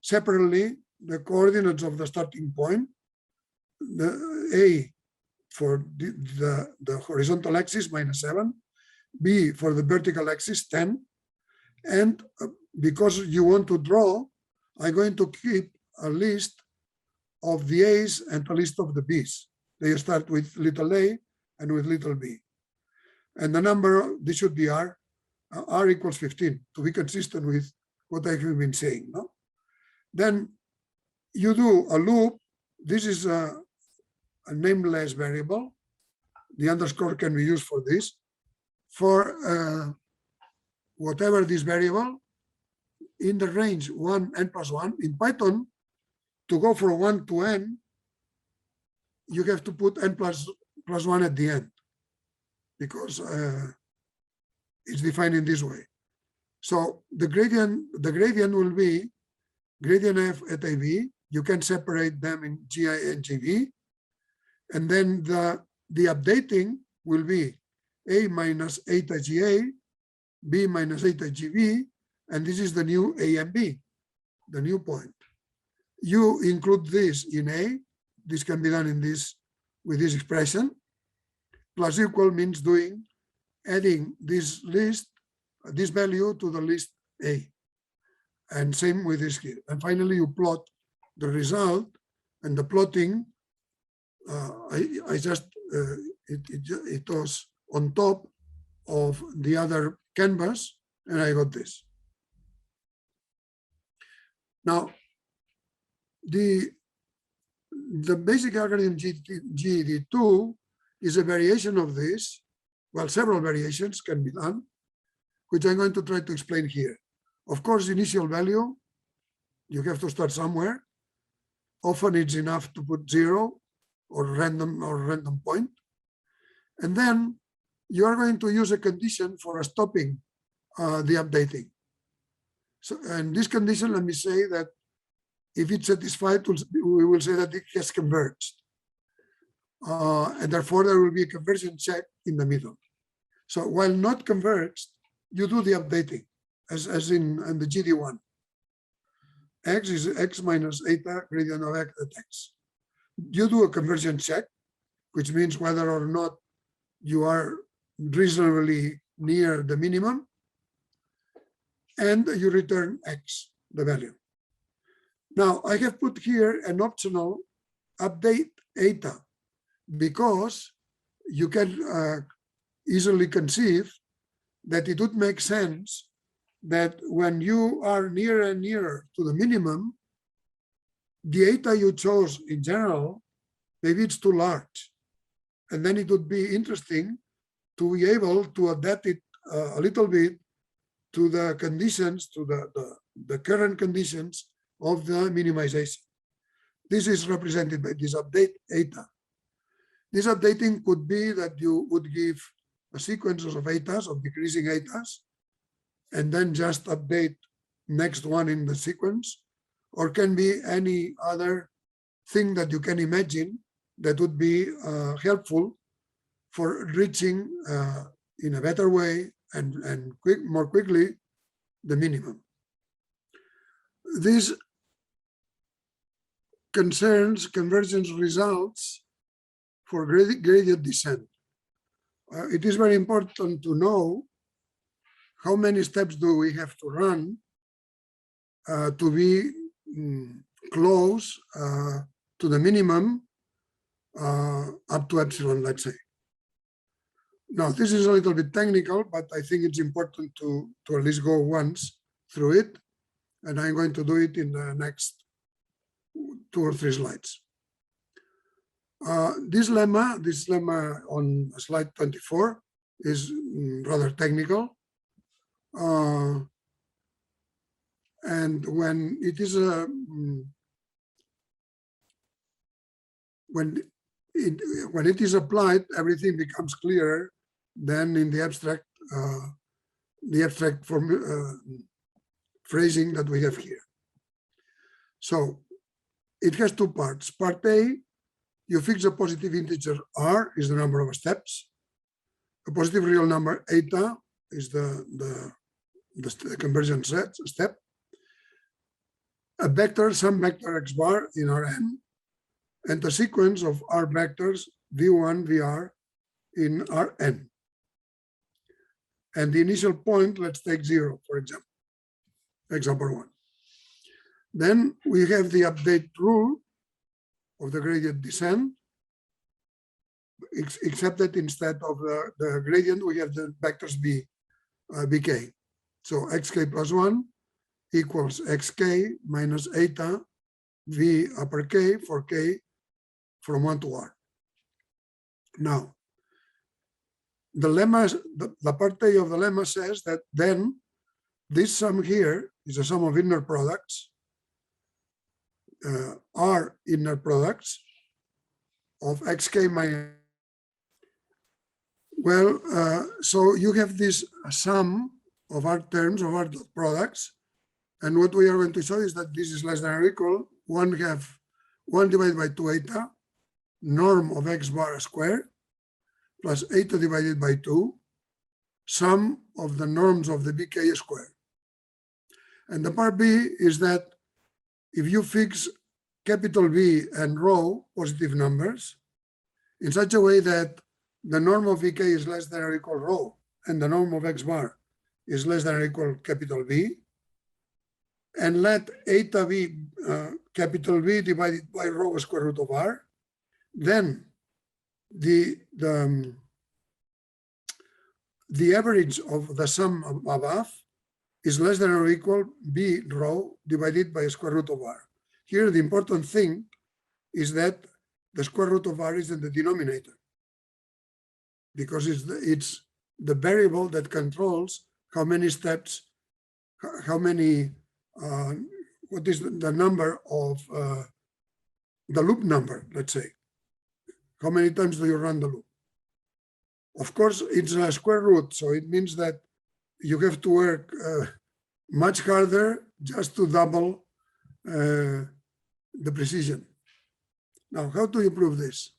separately the coordinates of the starting point, the a for the horizontal axis minus 7, b for the vertical axis 10, and because you want to draw, I'm going to keep a list of the a's and a list of the b's. They start with little a and with little b. And the number, this should be R, R equals 15, to be consistent with what I've been saying. No? Then you do a loop. This is a nameless variable. The underscore can be used for this. For whatever this variable, in the range 1, n plus 1, in Python, to go from 1 to n, you have to put n plus 1 at the end, because it's defined in this way. So the gradient will be gradient f at AB. You can separate them in GI and GV. And then the updating will be A minus eta GA, B minus eta GV, and this is the new A and B, the new point. You include this in A. This can be done in this with this expression. Plus equal means adding this list, this value to the list A. And same with this here. And finally, you plot the result, and the plotting, it was on top of the other canvas, and I got this. Now, the basic algorithm GED2 is a variation of this. Well, several variations can be done, which I'm going to try to explain here. Of course, initial value, you have to start somewhere. Often it's enough to put 0 or random point. And then you are going to use a condition for stopping the updating. So, and this condition, let me say that if it's satisfied, we will say that it has converged. And therefore, there will be a convergence check in the middle. So while not converged, you do the updating, as in the GD1. X is x minus eta gradient of x at x. You do a convergence check, which means whether or not you are reasonably near the minimum, and you return x, the value. Now, I have put here an optional update eta, because you can easily conceive that it would make sense that when you are nearer and nearer to the minimum, the eta you chose in general, maybe it's too large. And then it would be interesting to be able to adapt it a little bit to the conditions, to the current conditions of the minimization. This is represented by this update eta. This updating could be that you would give a sequence of etas, of decreasing etas, and then just update next one in the sequence, or can be any other thing that you can imagine that would be helpful for reaching in a better way and more quickly the minimum. This concerns convergence results for gradient descent. It is very important to know how many steps do we have to run to be close to the minimum up to epsilon, let's say. Now, this is a little bit technical, but I think it's important to at least go once through it, and I'm going to do it in the next 2 or 3 slides. This lemma on slide 24 is rather technical. And when it is when it is applied, everything becomes clearer than in the abstract phrasing that we have here. So it has 2 parts. Part A, you fix a positive integer r is the number of steps. A positive real number eta is the convergence step. A vector, some vector x bar in Rn, and a sequence of r vectors v1, vr in Rn. And the initial point, let's take 0, for example, example 1. Then we have the update rule of the gradient descent. except that instead of the gradient, we have the vectors bk. So xk plus 1 equals xk minus eta v upper k for k from 1 to r. Now, the lemma, the part A of the lemma says that then this sum here is a sum of inner products, R inner products of xk minus. Well, so you have this sum of R terms of R products, and what we are going to show is that this is less than or equal 1 divided by 2 eta norm of x bar squared plus eta divided by 2 sum of the norms of the bk squared. And the part B is that if you fix capital B and rho positive numbers in such a way that the norm of bk is less than or equal rho and the norm of x bar is less than or equal capital B, and let eta be capital B divided by rho square root of r, then the average of the sum above is less than or equal b rho divided by square root of r. Here the important thing is that the square root of r is in the denominator, because it's the variable that controls how many steps, how many, what is the number of the loop number, let's say. How many times do you run the loop? Of course, it's a square root, so it means that you have to work much harder just to double the precision. Now, how do you prove this?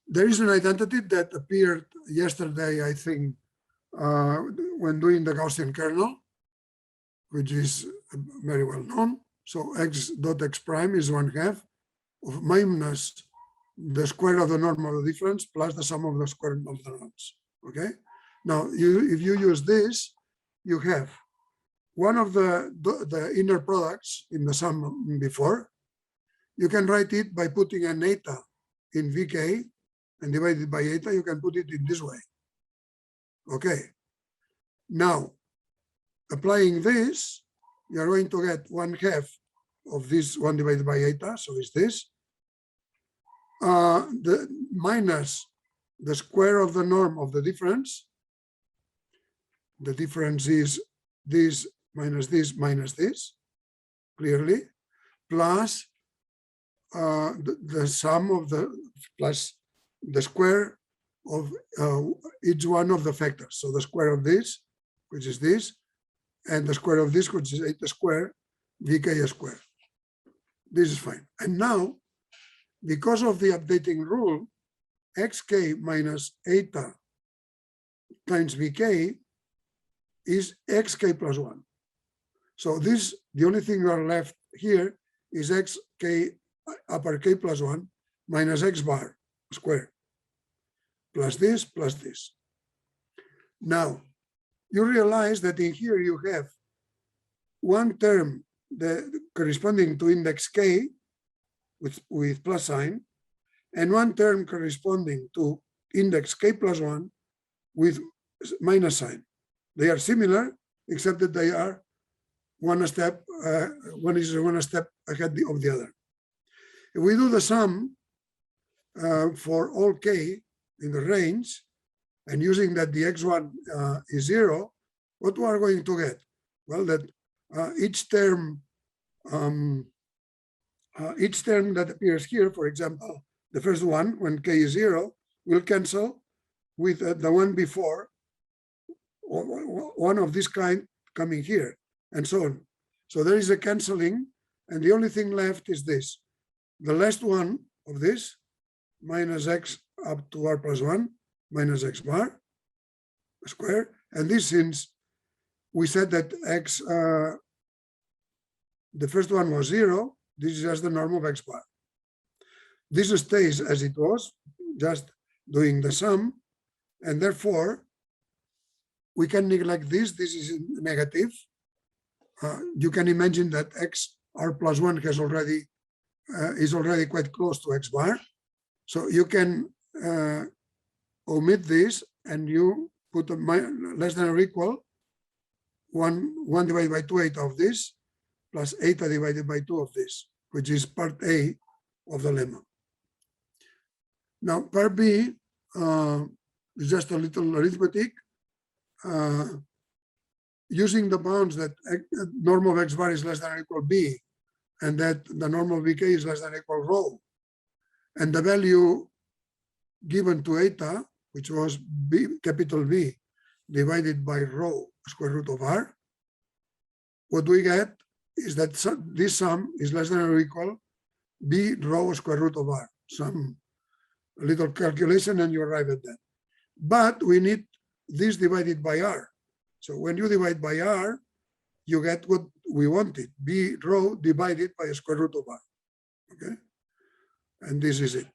There is an identity that appeared yesterday, I think, when doing the Gaussian kernel, which is very well known. So x dot x prime is 1/2 of minus the square of the norm of the difference plus the sum of the square of the norms. Okay. Now, if you use this, you have one of the inner products in the sum before. You can write it by putting an eta in vk and divided by eta. You can put it in this way. Okay. Now, applying this, you are going to get 1/2 of this 1 divided by eta, so it's this, the minus the square of the norm of the difference. The difference is this minus this, clearly, plus the sum of plus the square of each one of the factors. So the square of this, which is this, and the square of this, which is eta squared, vk squared. This is fine. And now, because of the updating rule, xk minus eta times vk is xk plus 1. So this, the only thing we are left here is xk upper k plus 1 minus x bar squared plus this plus this. Now, you realize that in here you have one term corresponding to index k with plus sign, and one term corresponding to index k plus 1 with minus sign. They are similar, except that they are one step ahead of the other. If we do the sum for all k in the range, and using that the x1 is 0, what we are going to get? Well, that each term that appears here, for example, the first one, when k is 0, will cancel with the one before, or one of this kind coming here, and so on. So there is a canceling, and the only thing left is this. The last one of this, minus x up to r plus 1, minus x bar squared. And this, since we said that x, the first one was 0, this is just the norm of x bar. This stays as it was, just doing the sum, and therefore we can neglect this. This is negative. You can imagine that x r plus 1 has already is already quite close to x bar. So you can omit this and you put a less than or equal 1 divided by 2 eta of this plus eta divided by 2 of this, which is part A of the lemma. Now, part B is just a little arithmetic. Using the bounds that norm of x bar is less than or equal b, and that the norm of bk is less than or equal rho, and the value given to eta, which was b, capital B, divided by rho square root of r, what we get is that this sum is less than or equal b rho square root of r. Some little calculation and you arrive at that. But we need this divided by r. So when you divide by r, you get what we wanted, b rho divided by a square root of r. Okay? And this is it,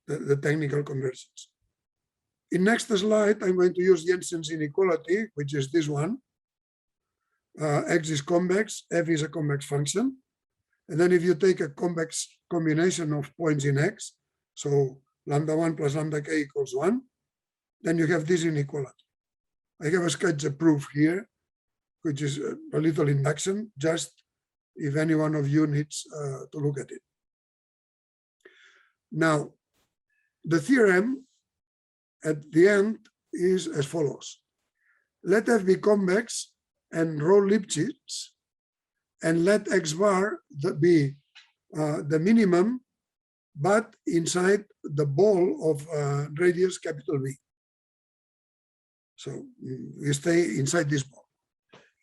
the technical conversions. In next slide, I'm going to use the Instance Inequality, which is this one. X is convex, f is a convex function. And then if you take a convex combination of points in X, so lambda 1 plus lambda k equals 1, then you have this inequality. I have a sketch a proof here, which is a little induction, just if any one of you needs to look at it. Now, the theorem at the end is as follows. Let f be convex and rho Lipschitz, and let x bar be the minimum, but inside the ball of radius capital B. So we stay inside this ball.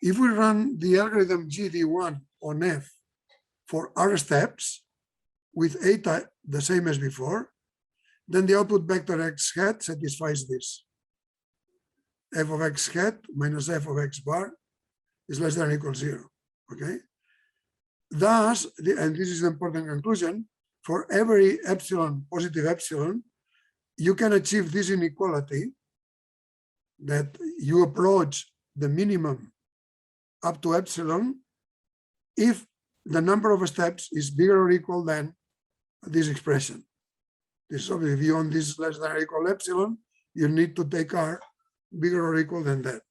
If we run the algorithm GD1 on f for r steps with eta the same as before, then the output vector x hat satisfies this. F of x hat minus f of x bar is less than or equal 0. Okay. Thus, and this is an important conclusion, for every epsilon, positive epsilon, you can achieve this inequality that you approach the minimum up to epsilon if the number of steps is bigger or equal than this expression. This is obviously, if you want this less than or equal epsilon, you need to take r bigger or equal than that.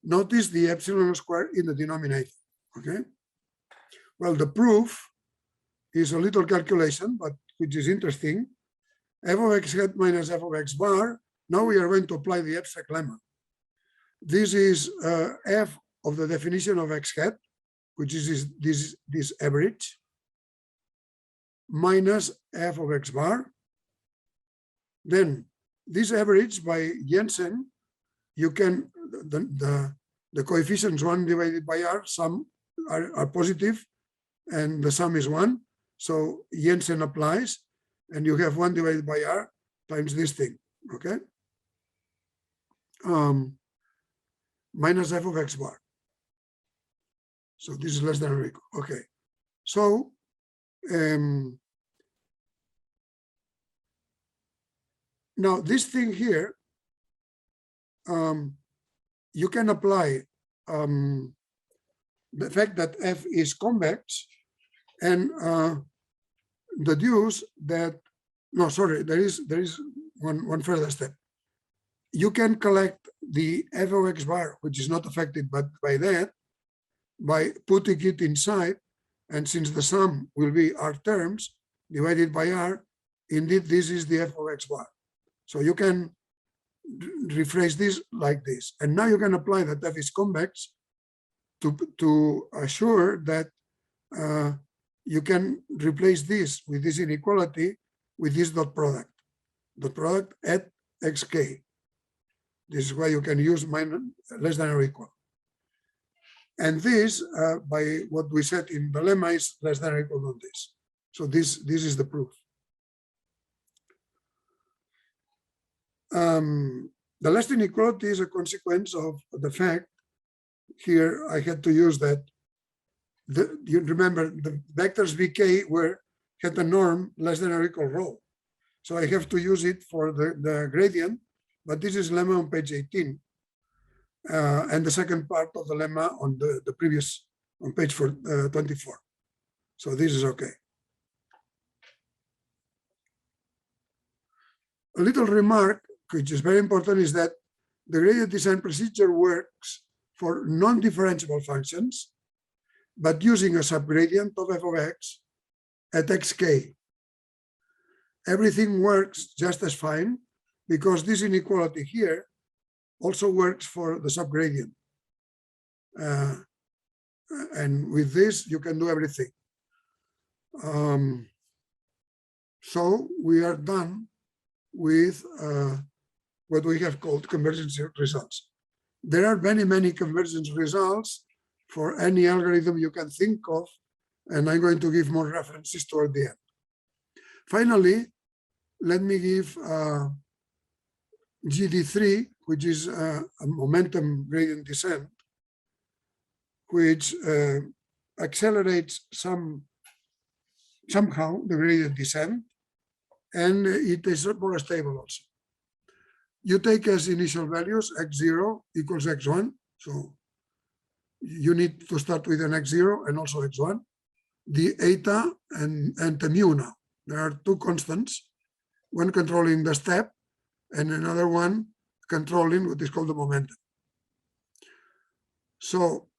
Notice the epsilon squared in the denominator, okay? Well, the proof is a little calculation, but which is interesting. F of x hat minus f of x bar. Now we are going to apply the abstract lemma. This is f of the definition of x hat, which is this average, minus f of x bar. Then this average by Jensen, you can, the coefficients 1 divided by r, some are positive, and the sum is 1. So Jensen applies, and you have 1 divided by r times this thing, okay? Minus f of x bar. So this is less than or equal, okay. So, now this thing here, you can apply the fact that f is convex and deduce that, no, sorry, there is one further step. You can collect the f of x bar, which is not affected but by that, by putting it inside, and since the sum will be r terms divided by r, indeed this is the f of x bar. So you can rephrase this like this. And now you can apply that f is convex to assure that you can replace this with this inequality with this dot product at xk. This is why you can use minus less than or equal. And this, by what we said in the lemma, is less than or equal to this. So this is the proof. The last inequality is a consequence of the fact, here I had to use that, you remember the vectors vk had a norm less than or equal rho. So I have to use it for the gradient, but this is lemma on page 18. And the second part of the lemma on the previous, on page 24. So this is okay. A little remark, which is very important, is that the gradient descent procedure works for non-differentiable functions, but using a subgradient of f of x at xk. Everything works just as fine because this inequality here also works for the subgradient. And with this, you can do everything. So we are done with what we have called convergence results. There are many, many convergence results for any algorithm you can think of, and I'm going to give more references toward the end. Finally, let me give GD3, which is a momentum gradient descent, which accelerates somehow the gradient descent, and it is more stable also. You take as initial values x0 equals x1, so you need to start with an x0 and also x1, the eta and the mu now. There are two constants, one controlling the step and another one controlling what is called the momentum. So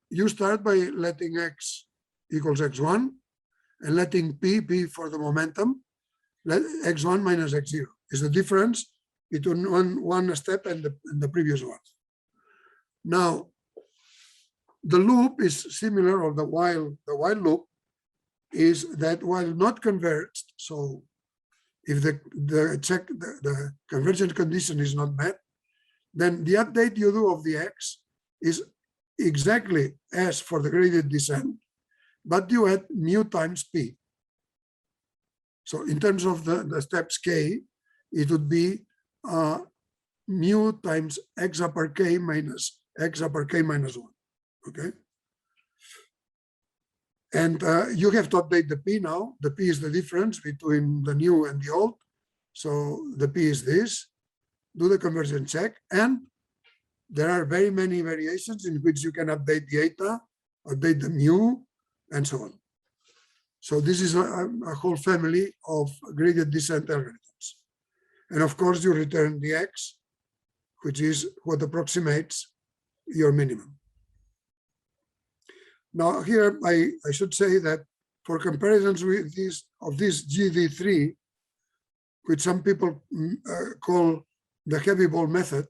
you start by letting x equals x1 and letting p for the momentum, let x1 minus x0 is the difference between one step and the previous one. Now, the loop is similar, or the while loop is that while not converged, so if the convergent condition is not met, then the update you do of the x is exactly as for the gradient descent, but you add mu times p. So in terms of the steps k, it would be mu times x upper k minus x upper k minus 1, okay? And you have to update the p now. The p is the difference between the new and the old. So the p is this. Do the conversion check. And there are very many variations in which you can update the eta, update the mu, and so on. So this is a whole family of gradient descent algorithms. And of course, you return the x, which is what approximates your minimum. Now here, I should say that for comparisons with this GD3, which some people call the heavy ball method,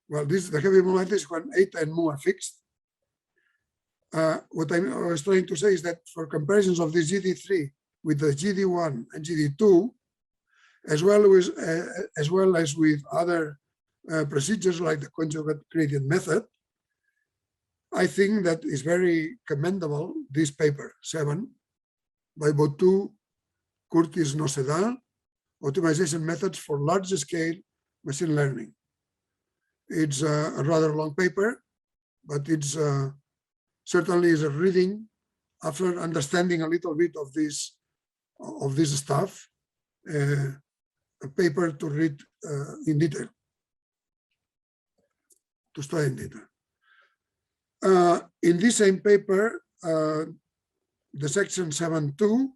well, the heavy ball method is when eta and mu are fixed. What I was trying to say is that for comparisons of this GD3 with the GD1 and GD2, as well as with other procedures like the conjugate gradient method, I think that is very commendable, this paper 7 by Botu, Curtis, Nocedal, Optimization Methods for Large-Scale Machine Learning. It's a rather long paper, but it's certainly is a reading after understanding a little bit of this stuff, a paper to read in detail, to study in detail. In this same paper, the section 7.2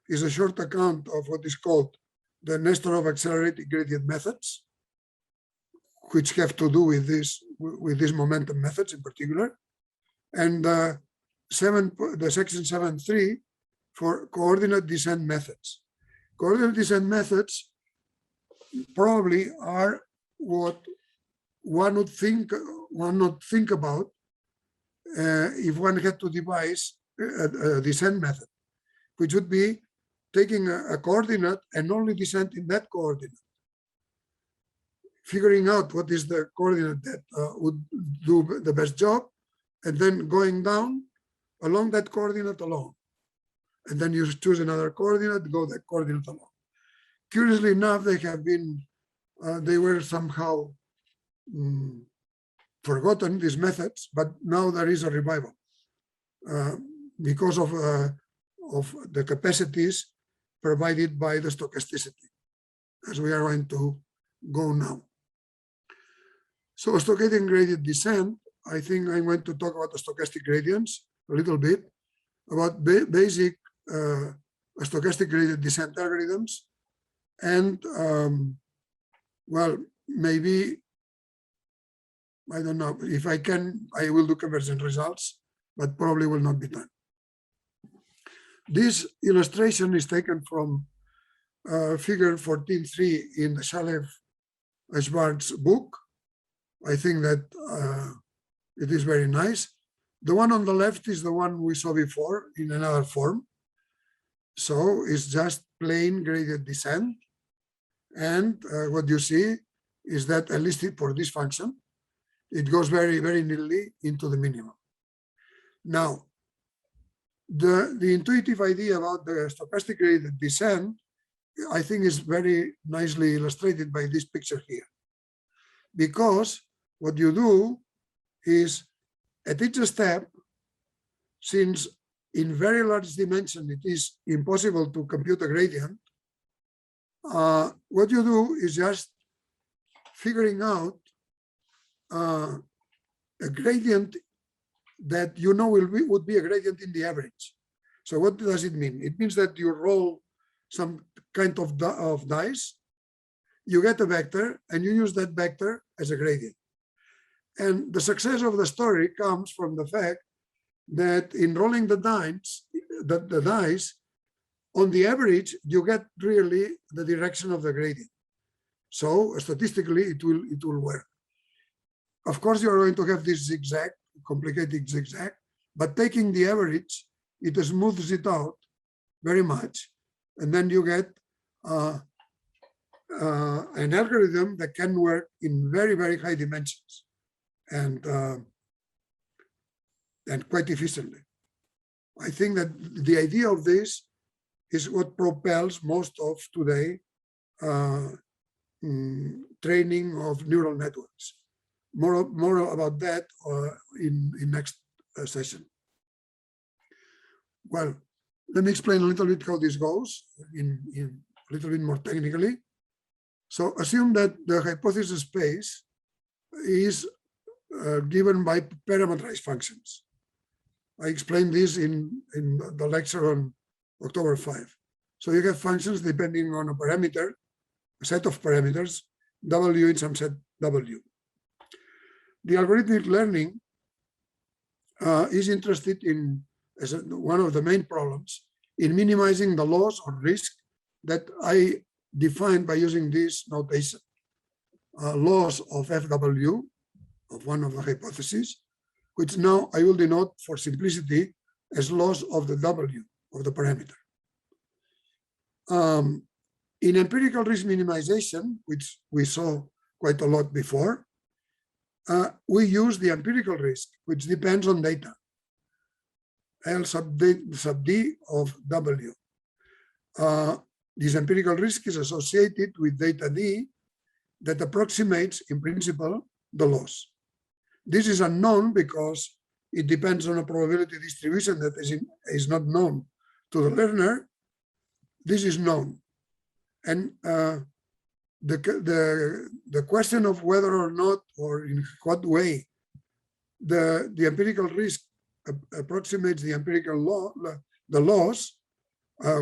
is a short account of what is called the Nestor of accelerated gradient methods, which have to do with these momentum methods in particular, and the section 7.3 for coordinate descent methods. Coordinate descent methods probably are what one would not think about if one had to devise a descent method, which would be taking a coordinate and only descent in that coordinate, figuring out what is the coordinate that would do the best job, and then going down along that coordinate alone. And then you choose another coordinate, go that coordinate alone. Curiously enough, they were somehow forgotten, these methods, but now there is a revival because of the capacities provided by the stochasticity, as we are going to go now. So stochastic gradient descent, I think I'm going to talk about the stochastic gradients a little bit. about basic stochastic gradient descent algorithms, and well, maybe, I don't know, if I can, I will do convergence results, but probably will not be done. This illustration is taken from figure 14.3 in the Shalev-Schwartz book. I think that it is very nice. The one on the left is the one we saw before in another form. So it's just plain gradient descent. And what you see is that, at least for this function, it goes very, very neatly into the minimum. Now, the intuitive idea about the stochastic gradient descent, I think, is very nicely illustrated by this picture here. Because what you do is, at each step, since in very large dimension it is impossible to compute a gradient, what you do is just figuring out a gradient that you know would be a gradient in the average. So what does it mean? It means that you roll some kind of dice, you get a vector, and you use that vector as a gradient. And the success of the story comes from the fact that in rolling the dice, on the average, you get really the direction of the gradient. So statistically, it will work. Of course, you're going to have this zigzag, complicated zigzag, but taking the average, it smooths it out very much. And then you get an algorithm that can work in very, very high dimensions and quite efficiently. I think that the idea of this is what propels most of today training of neural networks. More about that in next session. Well, let me explain a little bit how this goes in a little bit more technically. So assume that the hypothesis space is given by parameterized functions. I explained this in the lecture on October 5. So you have functions depending on a parameter, a set of parameters, W in some set W. The algorithmic learning is interested in, as one of the main problems, in minimizing the loss or risk that I defined by using this notation. Loss of FW, of one of the hypotheses, which now I will denote for simplicity as loss of the W of the parameter. In empirical risk minimization, which we saw quite a lot before, we use the empirical risk, which depends on data, L sub D of W. This empirical risk is associated with data D that approximates, in principle, the loss. This is unknown because it depends on a probability distribution that is not known to the learner. This is known. And the question of whether or not, or in what way, the empirical risk approximates the empirical law, the loss,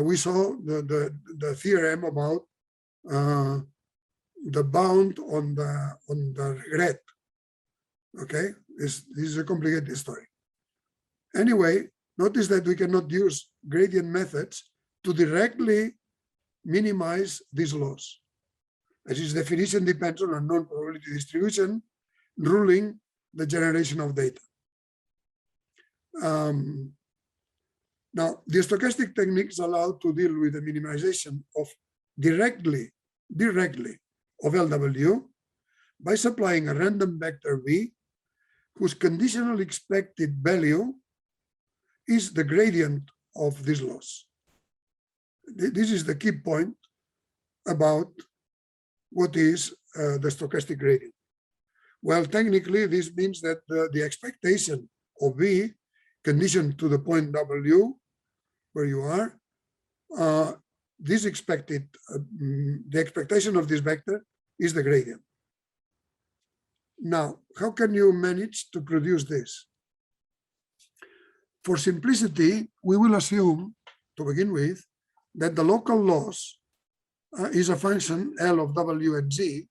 we saw the theorem about the bound on the regret. Okay, this is a complicated story. Anyway, notice that we cannot use gradient methods to directly minimize this loss, as its definition depends on a known probability distribution ruling the generation of data. Now, the stochastic techniques allow to deal with the minimization of directly of LW by supplying a random vector V whose conditional expected value is the gradient of this loss. This is the key point about what is the stochastic gradient. Well, technically, this means that the expectation of V conditioned to the point W, where you are, this expected, the expectation of this vector is the gradient. Now, how can you manage to produce this? For simplicity, we will assume, to begin with, that the local loss is a function L of W and Z.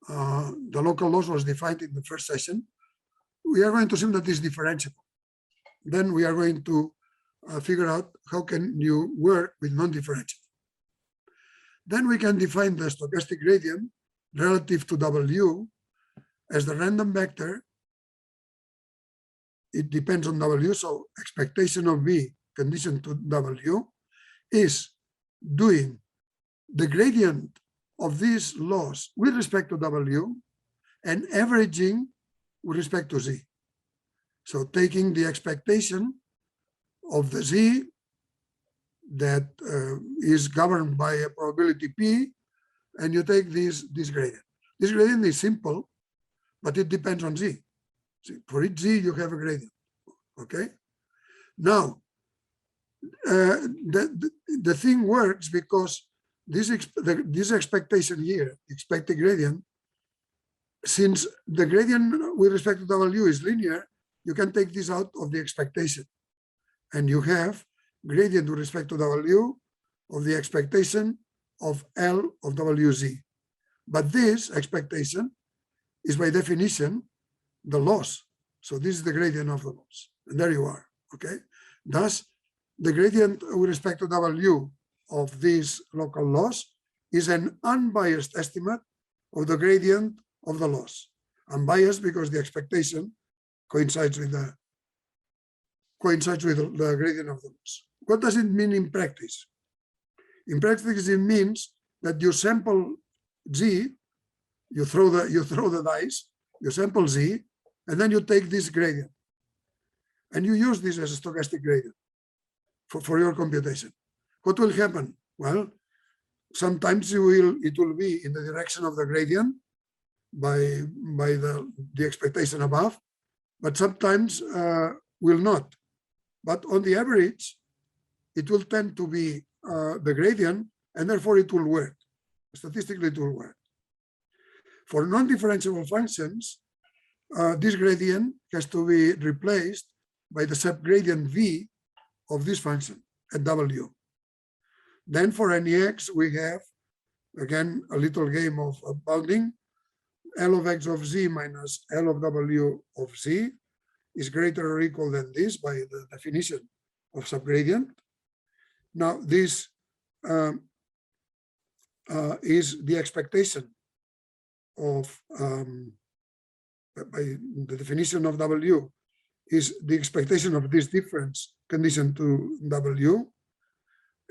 The local loss was defined in the first session. We are going to assume that it's differentiable. Then we are going to figure out how can you work with non-differentiable. Then we can define the stochastic gradient relative to W as the random vector. It depends on W, so expectation of V conditioned to W is doing the gradient of this loss with respect to W and averaging with respect to Z. So taking the expectation of the Z that is governed by a probability P, and you take this gradient. This gradient is simple, but it depends on Z. See, for each Z, you have a gradient, okay? Now, the thing works because this expectation here, expected gradient, since the gradient with respect to W is linear, you can take this out of the expectation. And you have gradient with respect to W of the expectation of L of WZ. But this expectation is by definition the loss. So this is the gradient of the loss. And there you are, okay? Thus, the gradient with respect to W of this local loss is an unbiased estimate of the gradient of the loss. Unbiased because the expectation coincides with the gradient of the loss. What does it mean in practice? In practice, it means that you sample Z, you throw the dice, you sample Z, and then you take this gradient, and you use this as a stochastic gradient for your computation. What will happen? Well, sometimes it will be in the direction of the gradient by the expectation above, but sometimes will not. But on the average, it will tend to be the gradient, and therefore it will work. Statistically, it will work. For non-differentiable functions, this gradient has to be replaced by the subgradient V of this function at W. Then for any x, we have, again, a little game of bounding. L of x of z minus L of W of z is greater or equal than this by the definition of subgradient. Now, this is the expectation of, by the definition of W, is the expectation of this difference conditioned to W.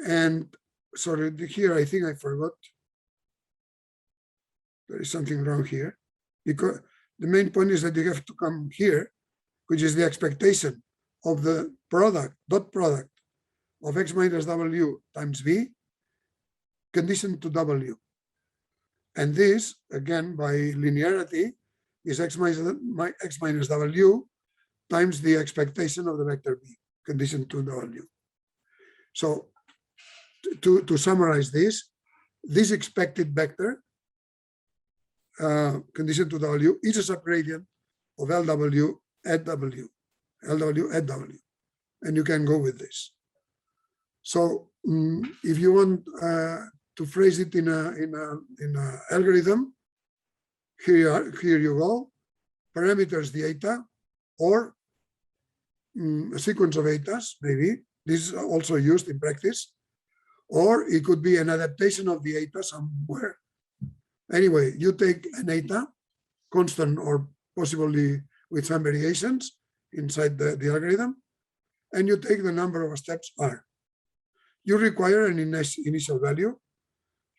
And sorry, here I think I forgot. There is something wrong here, because the main point is that you have to come here, which is the expectation of the product, dot product of x minus W times V conditioned to W. And this, again, by linearity, is x minus W times the expectation of the vector V conditioned to W. So to summarize this expected vector conditioned to W is a subgradient of LW at W, LW at W, and you can go with this. So if you want to phrase it in a algorithm, here you go. Parameters the eta, or a sequence of etas, maybe. This is also used in practice. Or it could be an adaptation of the eta somewhere. Anyway, you take an eta, constant or possibly with some variations inside the algorithm, and you take the number of steps R. You require an initial value,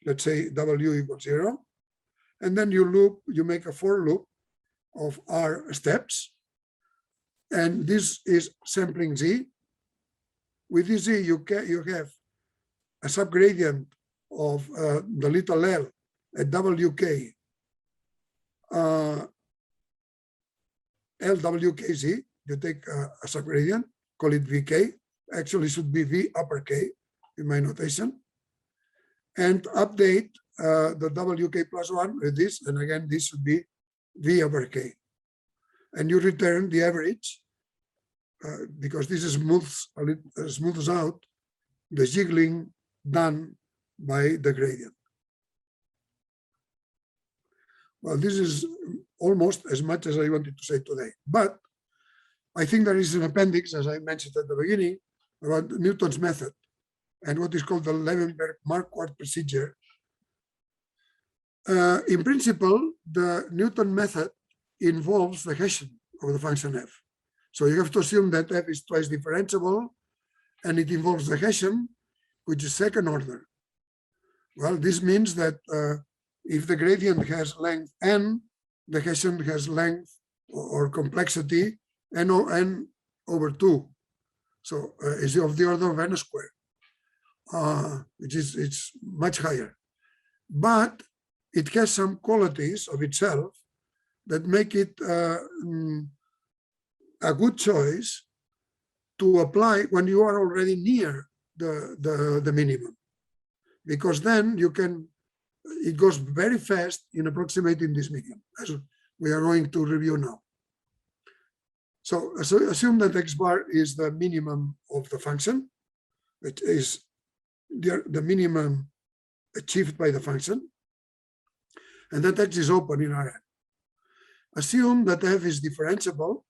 let's say W equals 0, and then you make a for loop of R steps, and this is sampling Z. With this Z, you have a subgradient of the little l at WK, LWKZ. You take a subgradient, call it VK. Actually, should be V upper K in my notation, and update the WK plus 1 with this, and again, this should be V upper K. And you return the average because this smooths out the jiggling done by the gradient. Well, this is almost as much as I wanted to say today, but I think there is an appendix, as I mentioned at the beginning, about Newton's method and what is called the Levenberg-Marquardt procedure. In principle, the Newton method involves the Hessian of the function f. So you have to assume that f is twice differentiable, and it involves the Hessian, which is second order. Well, this means that if the gradient has length n, the Hessian has length or complexity n over 2. So it's of the order of n squared, which is it's much higher. But it has some qualities of itself that make it a good choice to apply when you are already near the minimum, because then you can, it goes very fast in approximating this minimum, as we are going to review now. So assume that x bar is the minimum of the function, which is the minimum achieved by the function, and that x is open in Rn. Assume that f is differentiable,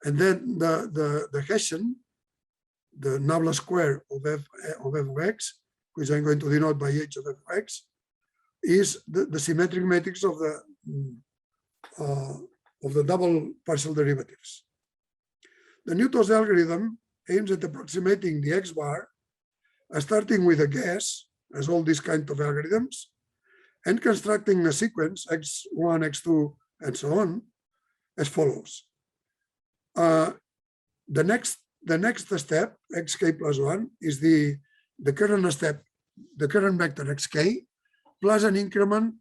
and then the Hessian, the nabla square of f of x, which I'm going to denote by h of f of x, is the symmetric matrix of the double partial derivatives. The Newton's algorithm aims at approximating the x bar, starting with a guess, as all these kind of algorithms, and constructing a sequence x1, x2, and so on, as follows. The next step, xk plus 1, is the current step, the current vector xk, plus an increment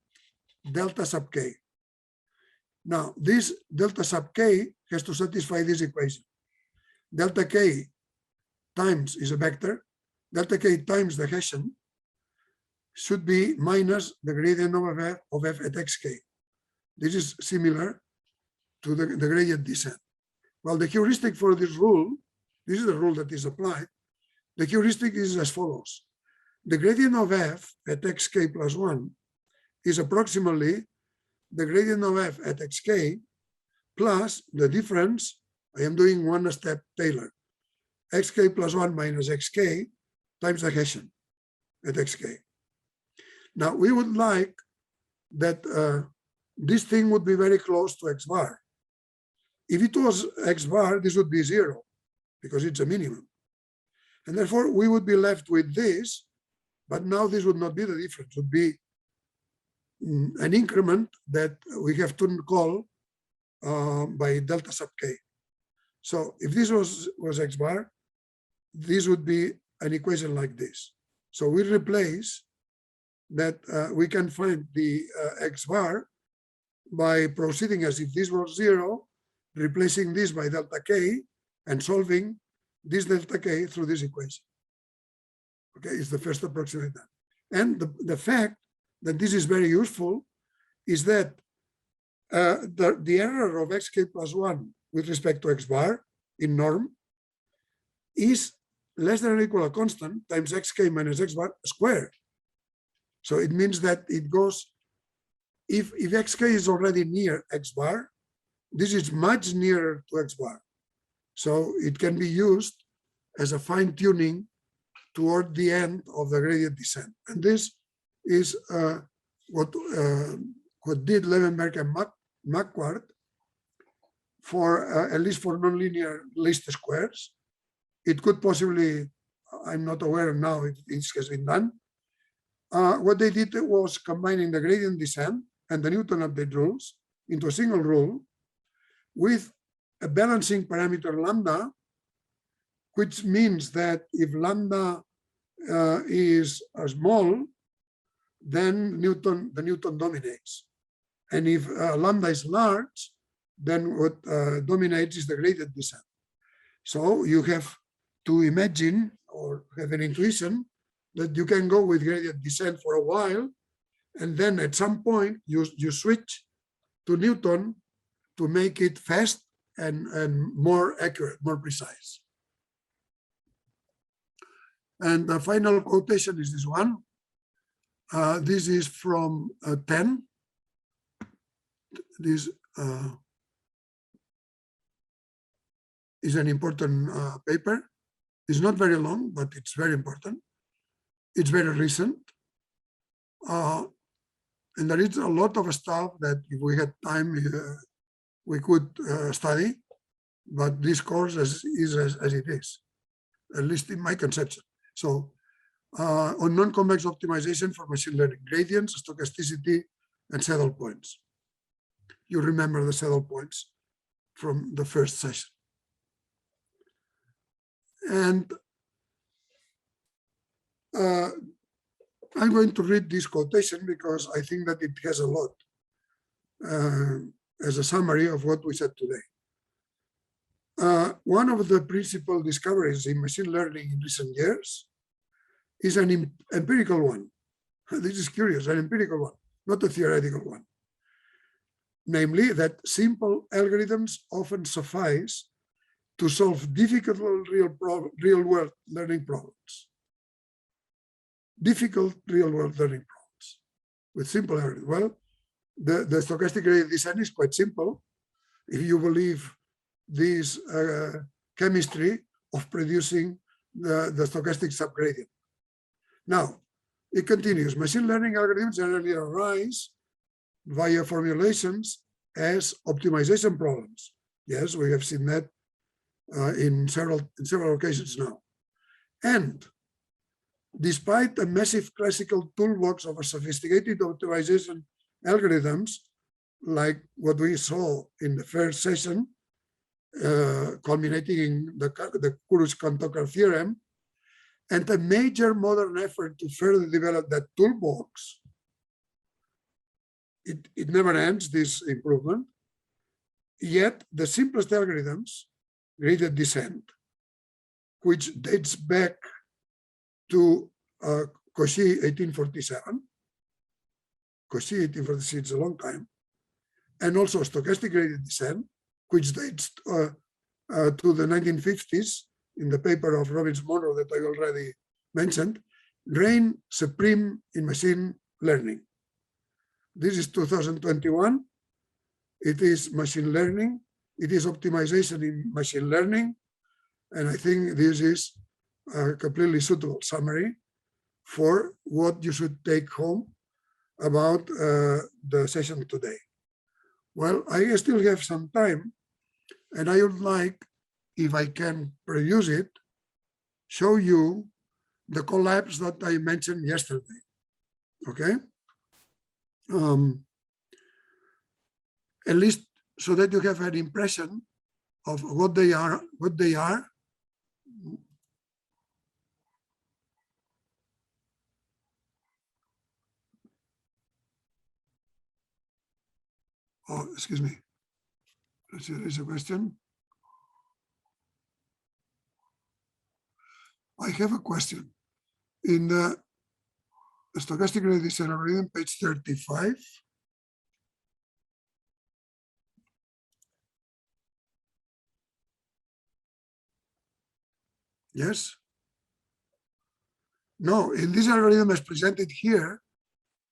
delta sub k. Now, this delta sub k has to satisfy this equation. Delta k times is a vector, delta k times the Hessian should be minus the gradient of f at xk. This is similar to the gradient descent. Well, the heuristic for this rule, this is the rule that is applied, the heuristic is as follows. The gradient of f at xk plus 1 is approximately the gradient of f at xk plus the difference. I am doing one step Taylor. Xk plus 1 minus xk times the Hessian at xk. Now, we would like that this thing would be very close to x bar. If it was x bar, this would be 0, because it's a minimum. And therefore, we would be left with this, but now this would not be the difference. It would be an increment that we have to call by delta sub k. So if this was x bar, this would be an equation like this. So we replace that, we can find the x bar by proceeding as if this was 0, replacing this by delta k, and solving this delta k through this equation. Okay, it's the first approximation. And the fact that this is very useful is that the error of xk plus 1 with respect to x bar in norm is less than or equal to a constant times xk minus x bar squared. So it means that it goes, if xk is already near x bar, this is much nearer to x bar. So it can be used as a fine-tuning toward the end of the gradient descent. And this is what did Levenberg and Marquardt for at least for nonlinear least squares. It could possibly, I'm not aware now if this has been done. What they did was combining the gradient descent and the Newton update rules into a single rule with a balancing parameter lambda, which means that if lambda is small, then the Newton dominates. And if lambda is large, then what dominates is the gradient descent. So you have to imagine or have an intuition that you can go with gradient descent for a while, and then at some point you switch to Newton to make it fast and more accurate, more precise. And the final quotation is this one. This is from 10. This is an important paper. It's not very long, but it's very important. It's very recent. And there is a lot of stuff that if we had time, we could study, but this course is as it is, at least in my conception. So on non-convex optimization for machine learning, gradients, stochasticity, and saddle points. You remember the saddle points from the first session. And I'm going to read this quotation because I think that it has a lot as a summary of what we said today. One of the principal discoveries in machine learning in recent years is an empirical one. This is curious, an empirical one, not a theoretical one. Namely, that simple algorithms often suffice to solve difficult real-world learning problems. Difficult real-world learning problems with simple algorithms. Well, the stochastic gradient design is quite simple if you believe this chemistry of producing the stochastic subgradient. Now, it continues. Machine learning algorithms generally arise via formulations as optimization problems. Yes, we have seen that in several occasions now. And despite a massive classical toolbox of a sophisticated optimization algorithms, like what we saw in the first session, culminating in the Kurush-Kantoker theorem, and a major modern effort to further develop that toolbox, it never ends, this improvement. Yet the simplest algorithms, gradient descent, which dates back to Cauchy 1847, Cauchy 1846 is a long time, and also stochastic gradient descent, which dates to the 1950s in the paper of Robbins Monroe that I already mentioned, reign supreme in machine learning. This is 2021. It is machine learning. It is optimization in machine learning. And I think this is a completely suitable summary for what you should take home about the session today. Well, I still have some time, and I would like, if I can produce it, show you the collapse that I mentioned yesterday. Okay? At least so that you have an impression of what they are. Oh, excuse me. There is a question. I have a question. In the stochastic gradient descent algorithm, page 35. Yes? No, in this algorithm as presented here,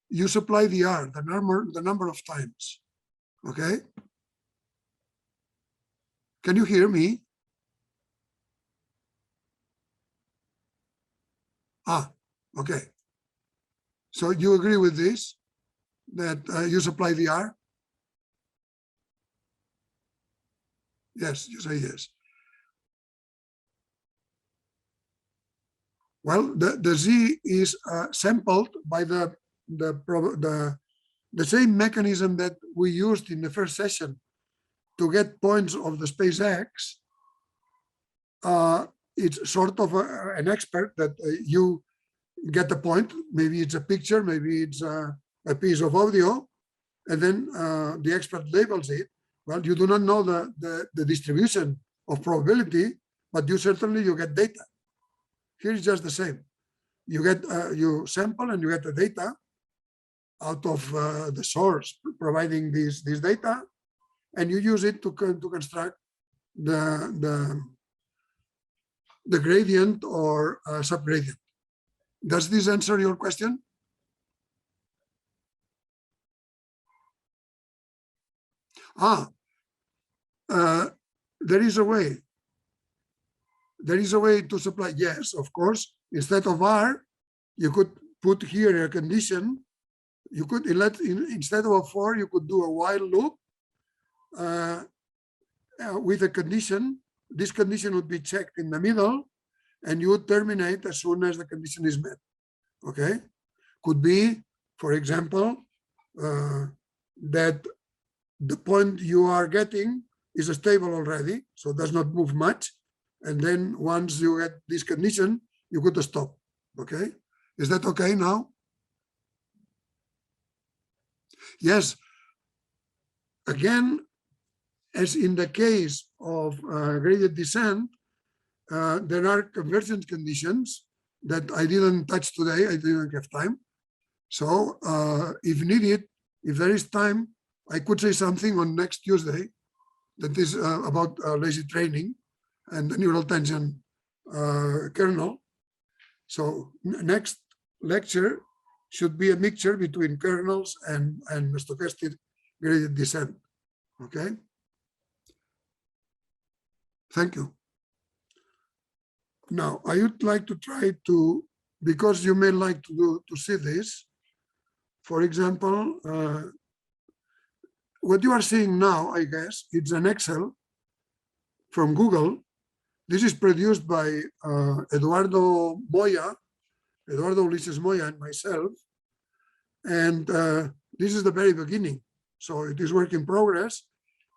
you supply the R, the number of times. Okay? Can you hear me? Ah, okay. So you agree with this, that you supply the R? Yes, you say yes. Well, the Z is sampled by the same mechanism that we used in the first session to get points of the space X. It's sort of an expert that you get a point. Maybe it's a picture, maybe it's a piece of audio, and then the expert labels it. Well, you do not know the distribution of probability, but you get data. Here is just the same. You get you sample and you get the data out of the source providing this data, and you use it to construct the gradient or subgradient. Does this answer your question? There is a way. There is a way to supply. Yes, of course. Instead of R, you could put here a condition. You could instead of a for, you could do a while loop with a condition. This condition would be checked in the middle, and you would terminate as soon as the condition is met. Okay, could be, for example, that the point you are getting is stable already, so does not move much. And then once you get this condition, you could stop. Okay, is that okay now? Yes. Again, as in the case of gradient descent, there are convergence conditions that I didn't touch today. I didn't have time. So if needed, if there is time, I could say something on next Tuesday that is about lazy training and the neural tension kernel. So next lecture should be a mixture between kernels and stochastic gradient descent. Okay. Thank you. Now I would like to try to, because you may like to see this. For example, what you are seeing now, I guess, it's an Excel from Google. This is produced by Eduardo Ulises Moya and myself. And this is the very beginning. So it is work in progress.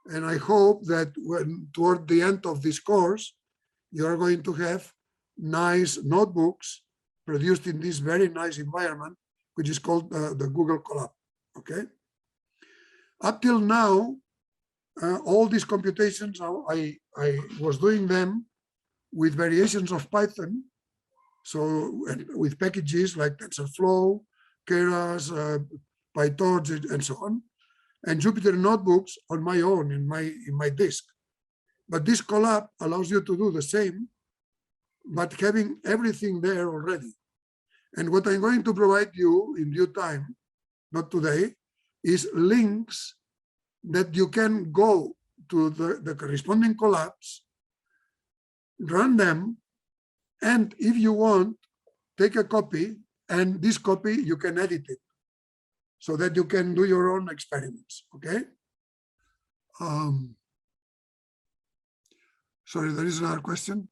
And I hope that when toward the end of this course, you are going to have nice notebooks produced in this very nice environment, which is called the Google Colab. Okay. Up till now, all these computations, I was doing them with variations of Python. So with packages like TensorFlow, Keras, PyTorch, and so on, and Jupyter notebooks on my own in my disk. But this Colab allows you to do the same, but having everything there already. And what I'm going to provide you in due time, not today, is links that you can go to the corresponding Colabs, run them, and if you want, take a copy, and this copy you can edit it so that you can do your own experiments. Okay. Sorry, there is another question.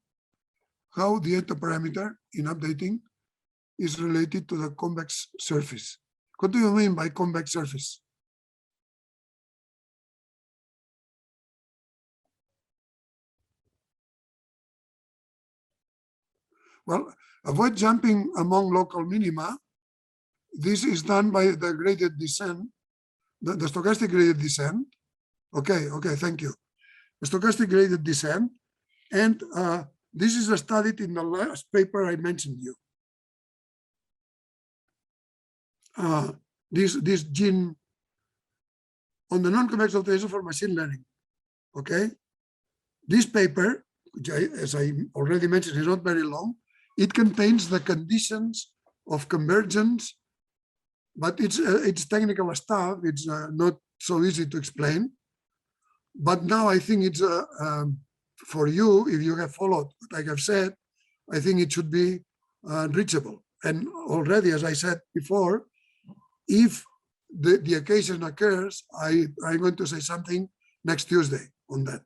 How the eta parameter in updating is related to the convex surface? What do you mean by convex surface? Well, avoid jumping among local minima. This is done by the gradient descent, the stochastic gradient descent. Okay, thank you. The stochastic gradient descent. And this is studied in the last paper I mentioned you. This gene on the non-convex optimization for machine learning. Okay. This paper, which as I already mentioned, is not very long. It contains the conditions of convergence, but it's technical stuff. It's not so easy to explain. But now I think it's for you, if you have followed what I have said, I think it should be reachable. And already, as I said before, if the occasion occurs, I'm going to say something next Tuesday on that.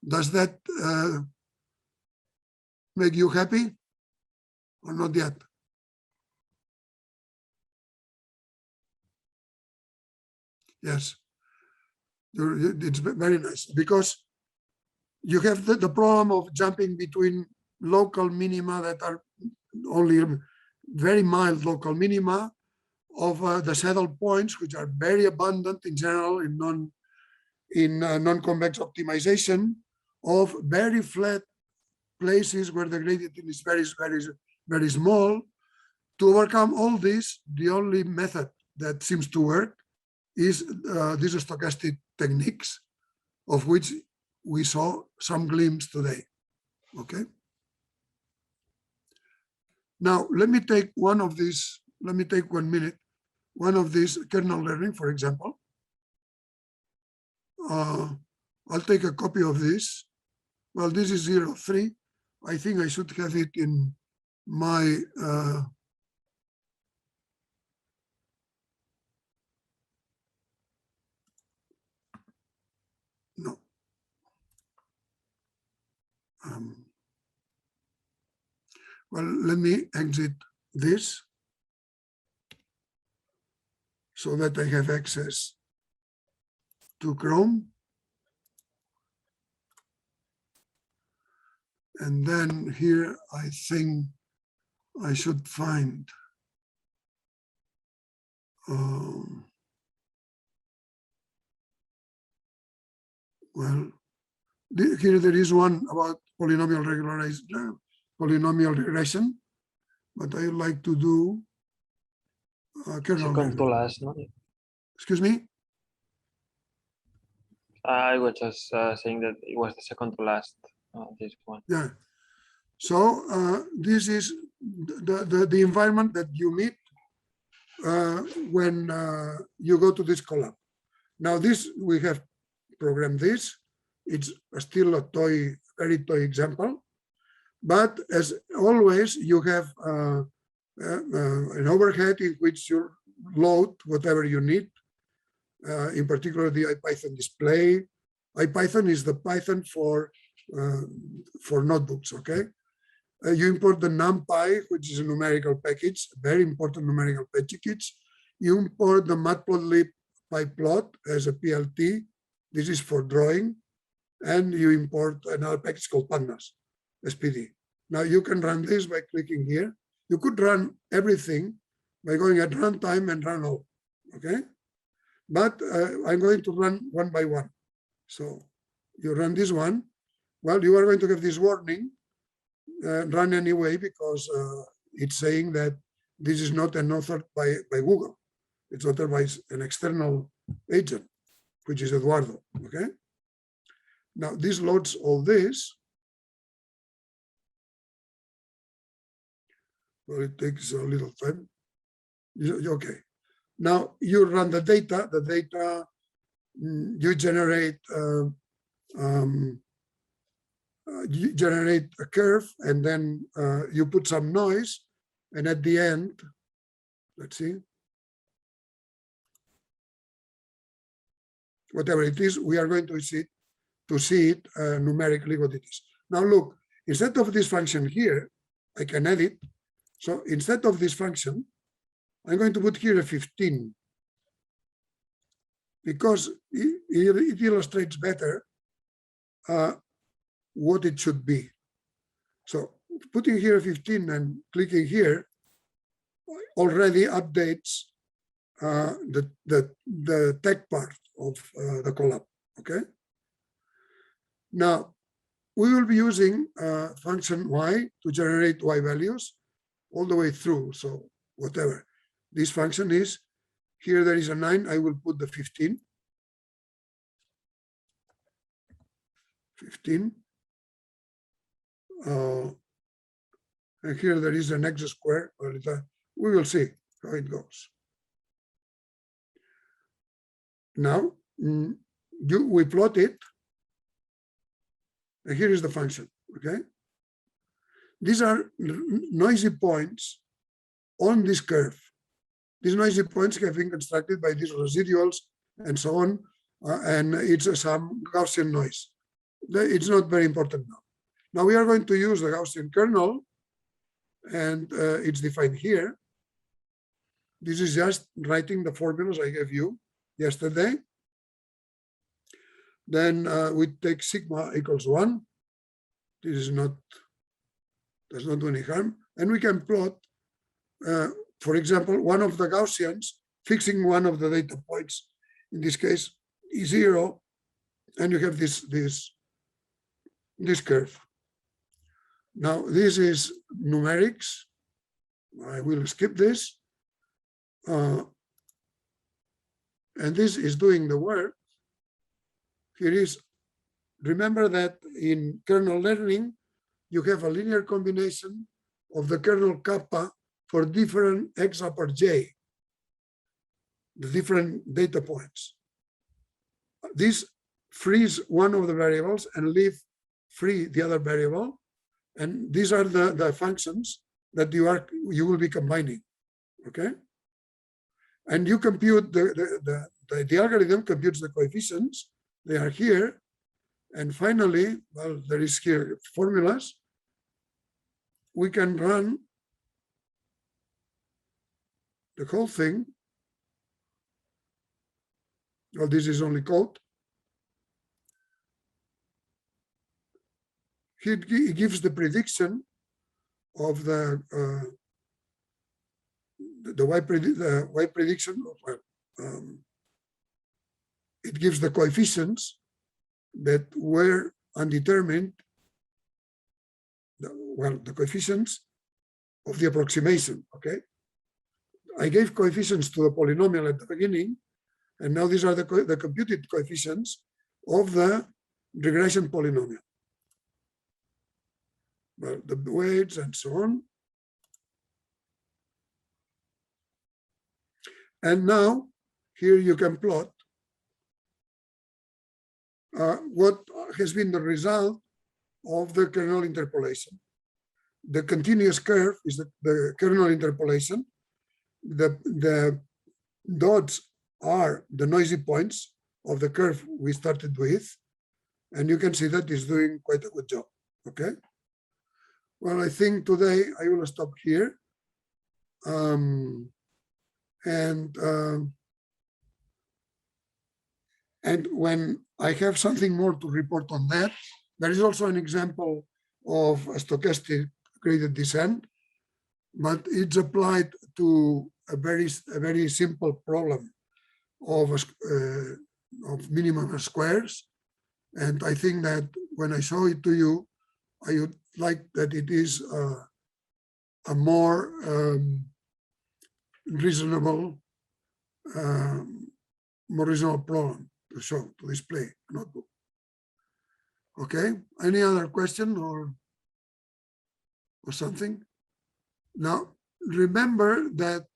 Does that make you happy or not yet? Yes, it's very nice because you have the problem of jumping between local minima that are only very mild local minima of the saddle points, which are very abundant in general in non-convex optimization, of very flat places where the gradient is very small. To overcome all this, the only method that seems to work is these stochastic techniques, of which we saw some glimpse today. Okay. Now, let me take one of these, let me take 1 minute, one of these kernel learning, for example. I'll take a copy of this. Well, this is 03. I think I should have it in my no. Well, let me exit this so that I have access to Chrome. And then here, I think I should find well, here there is one about polynomial polynomial regression, but I would like to do kernel. Second to last, no? Excuse me? I was just saying that it was the second to last, this one. Yeah. So this is the environment that you meet when you go to this collab. Now this, we have programmed this. It's still a toy, very toy example. But as always, you have an overhead in which you load whatever you need. In particular, the IPython display. IPython is the Python for notebooks, okay? You import the NumPy, which is a numerical package, a very important numerical package. You import the matplotlib pyplot as a PLT. This is for drawing. And you import another package called pandas, SPD. Now you can run this by clicking here. You could run everything by going at runtime and run all, okay? But I'm going to run one by one. So you run this one. Well, you are going to have this warning, run anyway, because it's saying that this is not an authored by Google. It's authored by an external agent, which is Eduardo, okay? Now this loads all this. Well, it takes a little time. Okay. Now you run the data. The data, you generate a curve, and then you put some noise, and at the end, let's see, whatever it is, we are going to see it numerically what it is. Now look, instead of this function here, I can edit. So instead of this function, I'm going to put here a 15 because it illustrates better what it should be. So putting here a 15 and clicking here already updates the tech part of the collab, okay? Now, we will be using function y to generate y values all the way through. So whatever this function is, here there is a 9, I will put the 15. 15. And here there is an x squared. We will see how it goes. Now, we plot it. And here is the function, okay? These are noisy points on this curve. These noisy points have been constructed by these residuals and so on, and it's some Gaussian noise. It's not very important now. Now we are going to use the Gaussian kernel, and it's defined here. This is just writing the formulas I gave you yesterday. Then we take sigma equals 1. This is not, does not do any harm. And we can plot, for example, one of the Gaussians, fixing one of the data points. In this case, is 0, and you have this curve. Now, this is numerics. I will skip this. And this is doing the work. Here is remember that in kernel learning, you have a linear combination of the kernel kappa for different x upper j, the different data points. This frees one of the variables and leave free the other variable. And these are the functions that you will be combining, okay? And you compute the algorithm computes the coefficients. They are here. And finally, well, there is here formulas. We can run the whole thing. Well, this is only code. It gives the prediction of the y prediction. It gives the coefficients that were undetermined. The coefficients of the approximation. Okay, I gave coefficients to the polynomial at the beginning, and now these are the computed coefficients of the regression polynomial. Well, the weights and so on. And now here you can plot what has been the result of the kernel interpolation. The continuous curve is the kernel interpolation. The dots are the noisy points of the curve we started with. And you can see that it's doing quite a good job, okay? Well, I think today I will stop here. And when I have something more to report on that, there is also an example of a stochastic gradient descent, but it's applied to a very simple problem of minimum squares. And I think that when I show it to you, I would like that it is a more reasonable problem to show, to display notebook. Okay, any other question or something? Now, remember that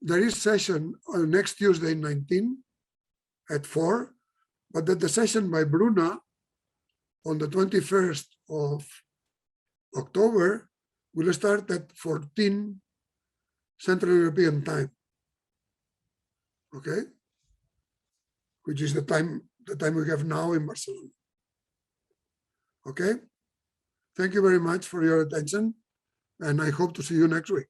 there is session on next Tuesday, 19 at 4, but that the session by Bruna on the 21st of October will start at 14 Central European time. Okay, which is the time we have now in Barcelona. Okay, thank you very much for your attention, and I hope to see you next week.